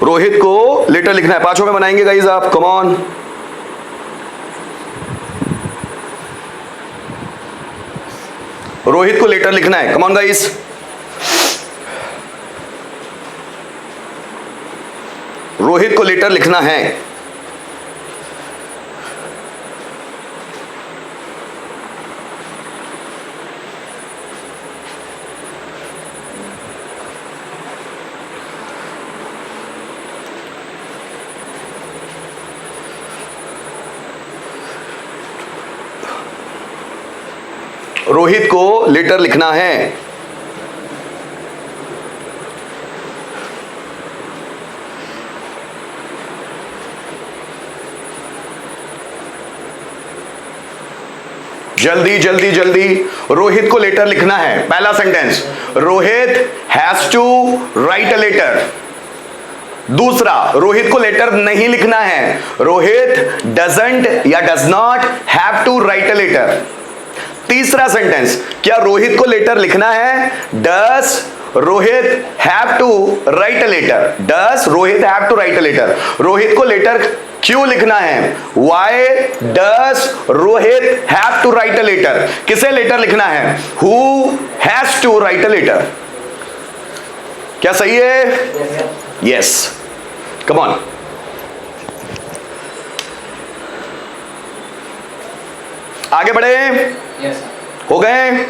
रोहित को लेटर लिखना है, पांचों में बनाएंगे गाइस आप, कम ऑन। रोहित को लेटर लिखना है, कम ऑन गाइस। रोहित को लेटर लिखना है। रोहित को लेटर लिखना है। जल्दी जल्दी जल्दी, रोहित को लेटर लिखना है। पहला sentence, Rohit has to write a letter. दूसरा, रोहित को लेटर नहीं लिखना है, रोहित डजंट या does not have to write a letter. तीसरा सेंटेंस, क्या रोहित को लेटर लिखना है? Does Rohit have to write a letter. Does Rohit have to write a letter. Rohit को लेटर क्यों लिखना है? Why does Rohit have to write a letter. किसे लेटर लिखना है? Who has to write a letter. क्या सही है? Yes, come on. आगे बढ़े? हो गए?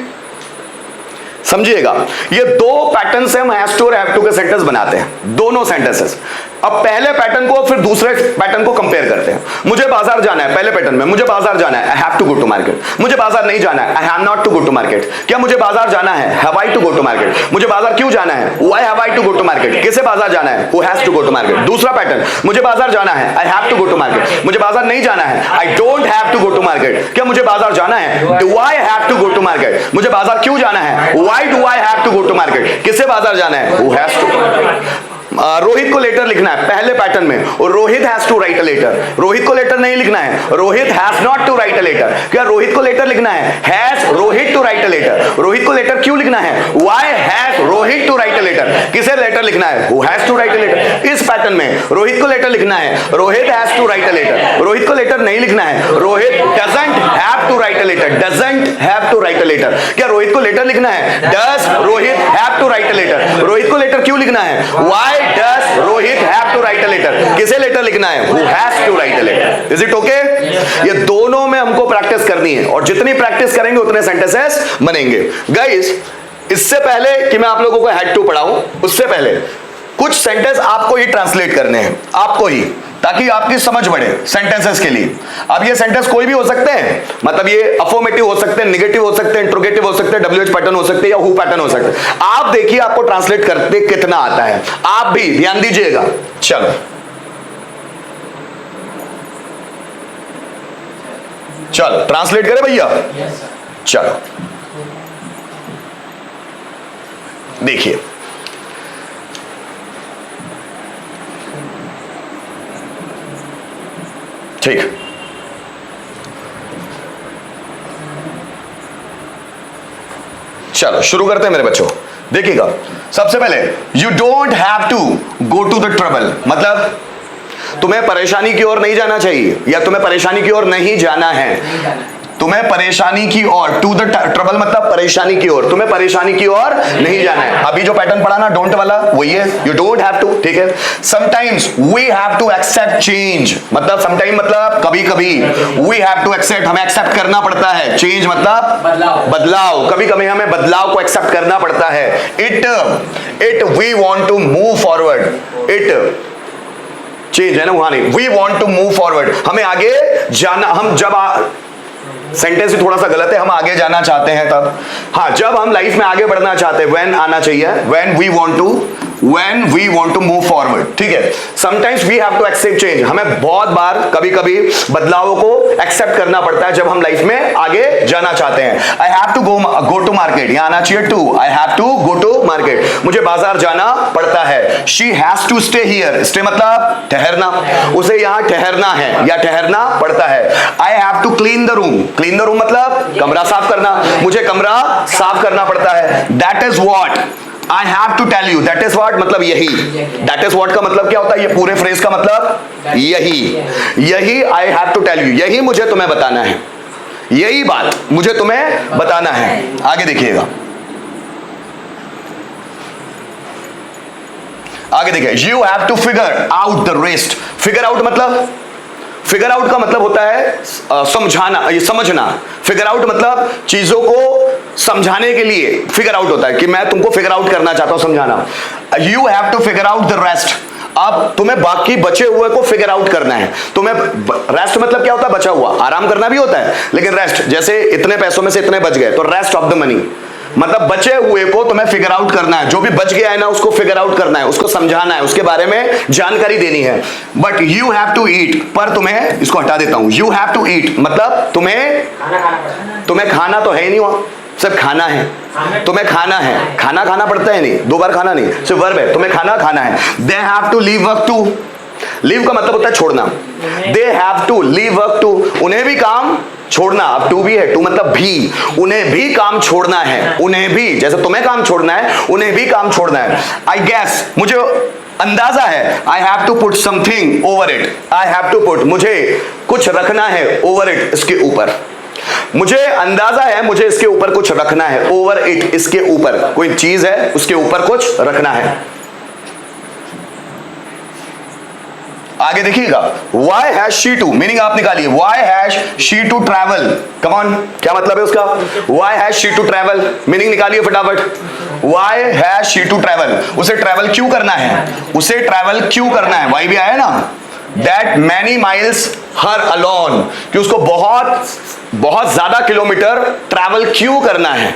समझिएगा, ये दो पैटर्न से हम हैव टू और हैव टू के सेंटेंस बनाते हैं, दोनों सेंटेंसेस। अब पहले पैटर्न को फिर दूसरे पैटर्न को कंपेयर करते हैं। मुझे बाजार जाना है, पहले पैटर्न में मुझे बाजार जाना है, I have to go to market. मुझे बाजार नहीं जाना है, I have not to go to market. क्या मुझे बाजार जाना है? Have I to go to market. मुझे बाजार क्यों जाना है? Why have I to go to market. किसे बाजार जाना है? Who has to go to market. दूसरा पैटर्न, मुझे बाजार जाना है, I have to go to market. मुझे बाजार नहीं जाना है, I don't have to go to market. क्या मुझे बाजार जाना है? Do I have to go to market. मुझे बाजार क्यों जाना है? Why do I have to go to market. किसे बाजार जाना है? Who has to. रोहित को लेटर लिखना है पहले पैटर्न में, और Rohit has to write a letter. Rohit को लेटर नहीं लिखना है, Rohit has not to write a letter. क्या रोहित को लेटर लिखना है? Has Rohit to write a letter. Rohit को लेटर क्यों लिखना है? Why has Rohit to write a letter. किसे लेटर लिखना है? Who has to write a letter. इस पैटर्न में रोहित को लेटर लिखना है, Rohit has to write a letter. Rohit को लेटर नहीं लिखना है, Rohit doesn't have to write a letter. Doesn't have to write a letter. क्या रोहित को लेटर लिखना है? Does Rohit have to write a letter. Rohit को लेटर क्यों लिखना है? Why does Rohit have to write a letter. किसे लेटर लिखना है? Who has to write a letter. Is it okay? ये दोनों में हमको प्रैक्टिस करनी है, और जितनी प्रैक्टिस करेंगे उतने सेंटेंसेस बनेंगे। गाइस, इससे पहले कि मैं आप लोगों को हैड टू पढ़ाऊं, उससे पहले कुछ सेंटेंस आपको ही ट्रांसलेट करने हैं, आपको ही, ताकि आपकी समझ बढ़े सेंटेंसेस के लिए। अब ये सेंटेंस कोई भी हो सकते हैं, मतलब ये अफर्मेटिव हो सकते हैं, नेगेटिव हो सकते हैं, इंट्रोगेटिव हो सकते हैं, WH पैटर्न हो सकते हैं, या हु पैटर्न हो सकते हैं। आप देखिए आपको ट्रांसलेट करते कितना आता है, आप भी ध्यान दीजिएगा। चलो चलो ट्रांसलेट करें भैया। चलो देखिए, ठीक, चलो शुरू करते हैं मेरे बच्चों। देखिएगा, सबसे पहले you don't have to go to the trouble, मतलब तुम्हें परेशानी की ओर नहीं जाना चाहिए, या तुम्हें परेशानी की ओर नहीं जाना है। तुम्हें परेशानी की ओर, टू द ट्रबल मतलब परेशानी की ओर, तुम्हें परेशानी की ओर नहीं जाना है। अभी जो पैटर्न पढ़ा ना डोंट वाला, वही है, यू डोंट हैव टू, ठीक है। Sometimes we have to accept change, मतलब समटाइम मतलब कभी कभी, वी हैव टू एक्सेप्ट, हमें एक्सेप्ट करना पड़ता है। चेंज मतलब बदलाव, कभी कभी हमें बदलाव को एक्सेप्ट करना पड़ता है। It we want to move forward, it change है ना, वहां नहीं, we want to move forward, हमें आगे जाना। हम जब सेंटेंस भी थोड़ा सा गलत है, हम आगे जाना चाहते हैं तब, हाँ, जब हम लाइफ में आगे बढ़ना चाहते हैं, व्हेन आना चाहिए, when we want to move forward, ठीक है। Sometimes we have to accept change, हमें बहुत बार कभी कभी बदलावों को एक्सेप्ट करना पड़ता है जब हम लाइफ में आगे जाना चाहते हैं। I have to go to market, यहां आना चाहिए to, I have to go to market, मुझे बाजार जाना पड़ता है। She has to stay here, stay मतलब ठहरना, उसे यहां ठहरना है या ठहरना पड़ता है। I have to clean the room, clean the room मतलब कमरा साफ करना, मुझे कमरा साफ करना पड़ता है। That is what I have to tell you, that is what मतलब यही, that is what का मतलब क्या होता है? ये पूरे फ्रेज का मतलब यही I have to tell you, यही मुझे तुम्हें बताना है, यही बात मुझे तुम्हें बताना है। आगे देखिएगा, आगे देखिए, you have to figure out the rest। figure out मतलब, फिगर आउट का मतलब होता है समझाना, ये समझना। फिगर आउट मतलब चीजों को समझाने के लिए फिगर आउट होता है, कि मैं तुमको फिगर आउट करना चाहता हूं, समझाना। You have to figure out the rest, अब तुम्हें बाकी बचे हुए को फिगर आउट करना है। तुम्हें रेस्ट मतलब क्या होता है? बचा हुआ, आराम करना भी होता है, लेकिन रेस्ट, जैसे इतने पैसों में से इतने बच गए तो रेस्ट ऑफ द मनी, मतलब बचे हुए को तुम्हें फिगर आउट करना है। जो भी बच गया है ना, उसको फिगर आउट करना है, उसको समझाना है, उसके बारे में जानकारी देनी है। But you have to eat, पर तुम्हें, इसको हटा देता हूं, यू हैव टू ईट मतलब तुम्हें खाना तो है ही नहीं, वहां सिर्फ खाना है, तुम्हें खाना है, खाना खाना पड़ता है नहीं, दो बार खाना नहीं, सिर्फ वर्ब है, तुम्हें खाना है। They have to leave work too, leave का मतलब होता है छोड़ना, they have to leave work too, उन्हें भी काम छोड़ना। अब टू भी है, टू मतलब भी, उन्हें भी काम छोड़ना है, उन्हें भी, जैसे तुम्हें काम छोड़ना है, उन्हें भी काम छोड़ना है। आई गेस, मुझे अंदाजा है, I have to put something over it, I have to put, मुझे कुछ रखना है, ओवर इट इसके ऊपर, मुझे अंदाजा है मुझे इसके ऊपर कुछ रखना है, ओवर इट इसके ऊपर, कोई चीज है उसके ऊपर कुछ रखना है। आगे देखिएगा, why has she to, meaning आप निकालिए, why has she to travel, come on, क्या मतलब है उसका? Why has she to travel, meaning निकालिए फटाफट। Why has she to travel, उसे ट्रैवल क्यों करना है, उसे ट्रैवल क्यों करना है, वाई भी आया ना। That many miles her alone, कि उसको बहुत ज्यादा किलोमीटर ट्रैवल क्यों करना है,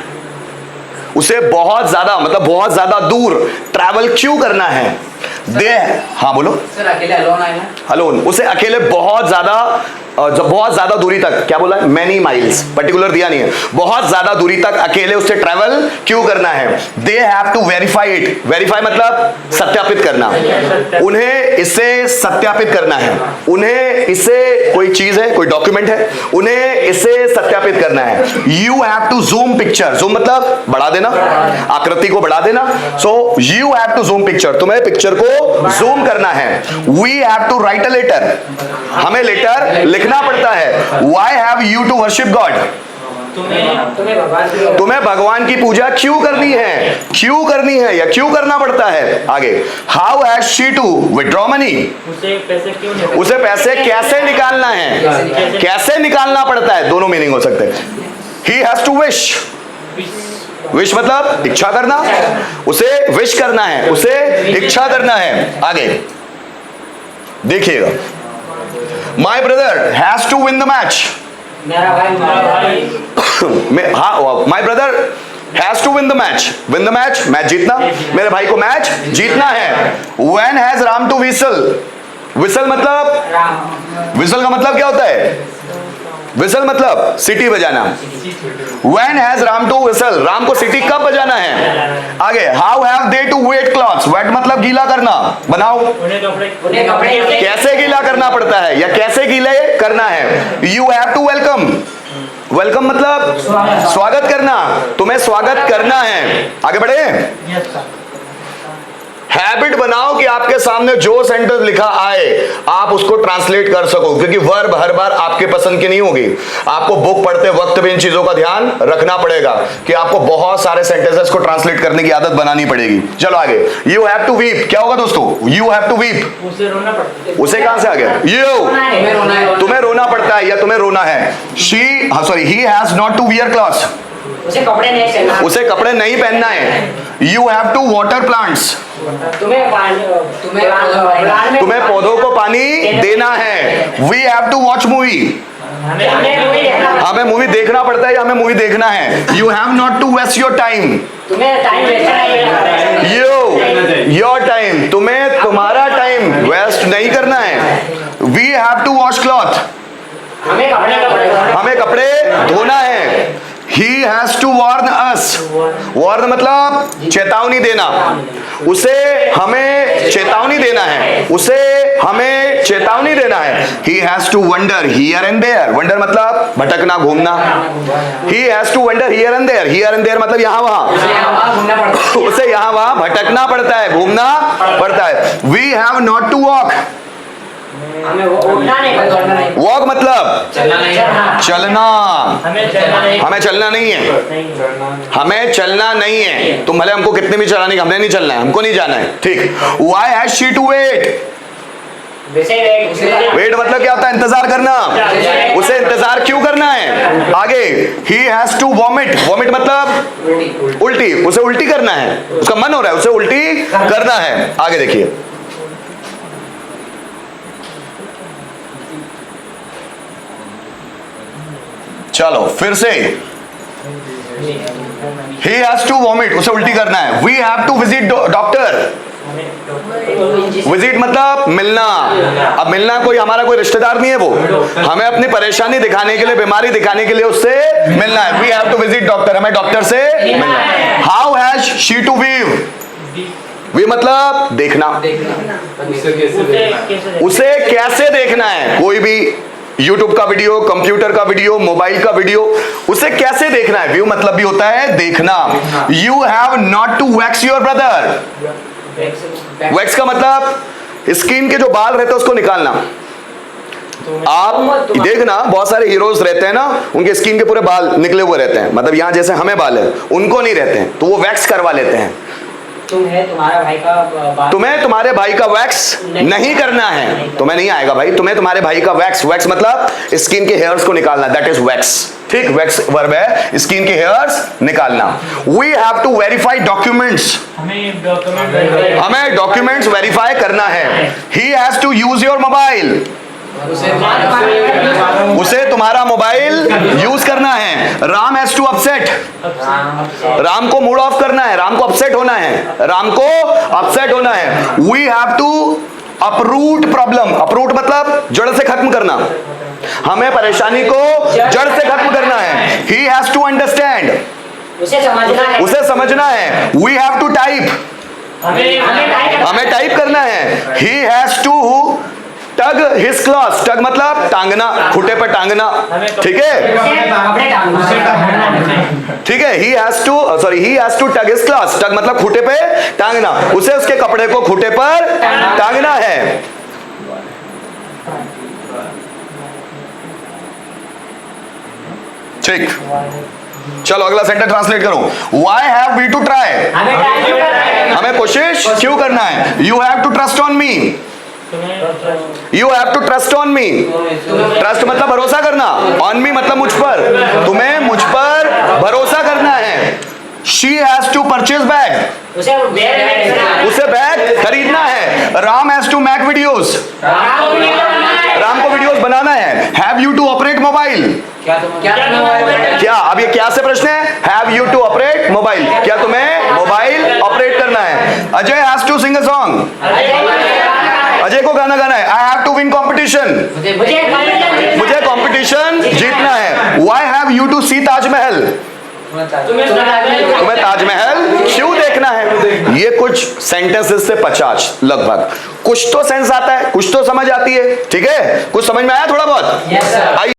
उसे बहुत ज्यादा मतलब बहुत ज्यादा दूर ट्रैवल क्यों करना है। दे, हाँ बोलो सर, अकेले अलोन आए ना, अलोन, उसे अकेले बहुत ज्यादा जब बहुत ज्यादा दूरी तक, क्या बोला है, मैनी माइल्स, पर्टिकुलर दिया नहीं है, बहुत ज्यादा दूरी तक अकेले उससे ट्रेवल क्यों करना है? They have to verify it. Verify मतलब सत्यापित करना, उन्हें इसे सत्यापित करना है, उन्हें इसे कोई चीज है, कोई डॉक्यूमेंट है, उन्हें इसे सत्यापित करना है। You have to zoom picture, zoom मतलब बढ़ा देना, आकृति को बढ़ा देना। So you have to zoom picture, तुम्हें पिक्चर को जूम करना है। We have to write a letter, हमें लेटर लिखना पड़ता है। Why have you to worship God, तुम्हें भगवान की पूजा क्यों करनी है, क्यों करनी है या क्यों करना पड़ता है? आगे, how has she to withdraw money, उसे पैसे कैसे निकालना है, कैसे निकालना पड़ता है, दोनों मीनिंग हो सकते हैं। He has to wish, wish मतलब इच्छा करना, उसे विश करना है, उसे इच्छा करना है। आगे देखिएगा, my brother has to win the match, my brother has to win the match, win the match match जीतना, मेरे भाई को मैच जीतना है। When has Ram to whistle, whistle मतलब, विसल का मतलब क्या होता है? विसल मतलब सीटी बजाना। When has Ram to whistle, Ram को सीटी कब बजाना है? आगे, how have they to wet cloths, wet मतलब गीला करना, बनाओ, कैसे गीला करना पड़ता है या कैसे गीले करना है? You have to welcome, welcome मतलब स्वागत करना, तुम्हें स्वागत करना है। आगे बढ़े, हैबिट बनाओ कि आपके सामने जो सेंटेंस लिखा आए आप उसको ट्रांसलेट कर सको, क्योंकि वर्ब हर बार आपके पसंद की नहीं होगी। आपको बुक पढ़ते वक्त भी इन चीजों का ध्यान रखना पड़ेगा कि आपको बहुत सारे सेंटेंसेस को ट्रांसलेट करने की आदत बनानी पड़ेगी। चलो आगे, यू हैव टू वीप, क्या होगा दोस्तों? यू हैव टू वीप, उसे रोना पड़ता है। उसे कहां से आ गया? यू, तुम्हें रोना पड़ता है या तुम्हें रोना है। She, sorry, he has not to wear clothes, उसे कपड़े नहीं पहनना, उसे कपड़े नहीं पहनना है। You have to water plants, तुम्हें पौधों को पानी देना है। We have to watch movie, हमें मूवी देखना पड़ता है या हमें मूवी देखना है। You have not to waste your time, your time, तुम्हें तुम्हारा टाइम वेस्ट नहीं करना है। We have to wash cloth, हमें कपड़े धोना है। He has to warn us, warn मतलब चेतावनी देना, उसे हमें चेतावनी देना है, उसे हमें चेतावनी देना है। He has to wander here and there, wander मतलब भटकना, घूमना। He has to wander here and there, here and there मतलब यहाँ वहाँ, उसे यहाँ वहाँ भटकना पड़ता है, घूमना पड़ता है। We have not to walk, walk मतलब चलना, हमें चलना नहीं है, हमें चलना नहीं है। तुम भले हमको कितने भी चलाने, हमने नहीं चलना है, हमको नहीं जाना है, ठीक। Why has she to wait, wait मतलब क्या होता है? इंतजार करना, उसे इंतजार क्यों करना है? आगे, he has to vomit, vomit मतलब उल्टी, उसे उल्टी करना है, उसका मन हो रहा है, उसे उल्टी करना है। आगे देखिए, चलो फिर से, he has to vomit, उसे उल्टी करना है। We have to visit doctor, visit मतलब मिलना। अब मिलना कोई हमारा कोई रिश्तेदार नहीं है, वो हमें अपनी परेशानी दिखाने के लिए, बीमारी दिखाने के लिए उससे मिलना है। We have to visit doctor, हमें डॉक्टर से मिलना है। How has she to weave, वी मतलब देखना, उसे कैसे देखना है? कोई भी YouTube का वीडियो, कंप्यूटर का वीडियो, मोबाइल का वीडियो, उसे कैसे देखना है? व्यू मतलब भी होता है देखना। You have not to wax your brother, wax का मतलब स्किन के जो बाल रहते हैं उसको निकालना। आप देखना बहुत सारे हीरोज रहते हैं ना, उनके स्किन के पूरे बाल निकले हुए रहते हैं, मतलब यहाँ जैसे हमें बाल है उनको नहीं रहते हैं, तो वो वैक्स करवा लेते हैं। तुम्हें तुम्हारे भाई का वैक्स नहीं करना है, तुम्हें नहीं आएगा भाई, तुम्हें तुम्हारे भाई का वैक्स, वैक्स मतलब स्किन के हेयर्स को निकालना, दैट इज वैक्स, ठीक। वैक्स वर्ब है स्किन के हेयर्स निकालना। We have to verify documents, हमें डॉक्यूमेंट्स वेरीफाई करना है। He has to use your mobile, उसे तुम्हारा मोबाइल यूज करना है। Ram has to upset, Ram को मूड ऑफ करना है, राम को अपसेट होना है, राम को अपसेट होना है। We have to uproot problem, uproot मतलब जड़ से खत्म करना, हमें परेशानी को जड़ से खत्म करना है। ही हैज टू अंडरस्टैंड, उसे समझना है। उसे समझना है। वी हैव टू टाइप, हमें टाइप करना है। He has to tug his cloth, tug मतलब टांगना, खूंटे पर टांगना, ठीक है, कपड़े टांगना। ठीक है। He has to tug his cloth, tug मतलब खूंटे पे टांगना, उसे उसके कपड़े को खूंटे पर टांगना है। ठीक, चलो अगला सेंटेंस ट्रांसलेट करो। Why have we to try? हमें ट्राई क्यों करना है? हमें कोशिश क्यों करना है? You have to trust on me. You have to trust on me. Trust मतलब भरोसा करना, on me मतलब मुझ पर, तुम्हें मुझ पर भरोसा करना है। She has to purchase bag. उसे उसे बैग खरीदना है। Ram has to make videos. Ram को वीडियोस बनाना है। Have you to operate mobile? क्या, अब ये क्या से प्रश्न है? Have you to operate mobile? क्या तुम्हें मोबाइल ऑपरेट करना है? Ajay has to sing a song. Ajay को गाना गाना है। I have to win competition. मुझे कंपटीशन जीतना है। Why have you to see Taj Mahal? तुम्हें ताजमहल क्यों देखना है? ये कुछ सेंटेंसेस से 50 लगभग, कुछ तो सेंस आता है, कुछ तो समझ आती है, ठीक है, कुछ समझ में आया थोड़ा बहुत? Yes, sir. आइए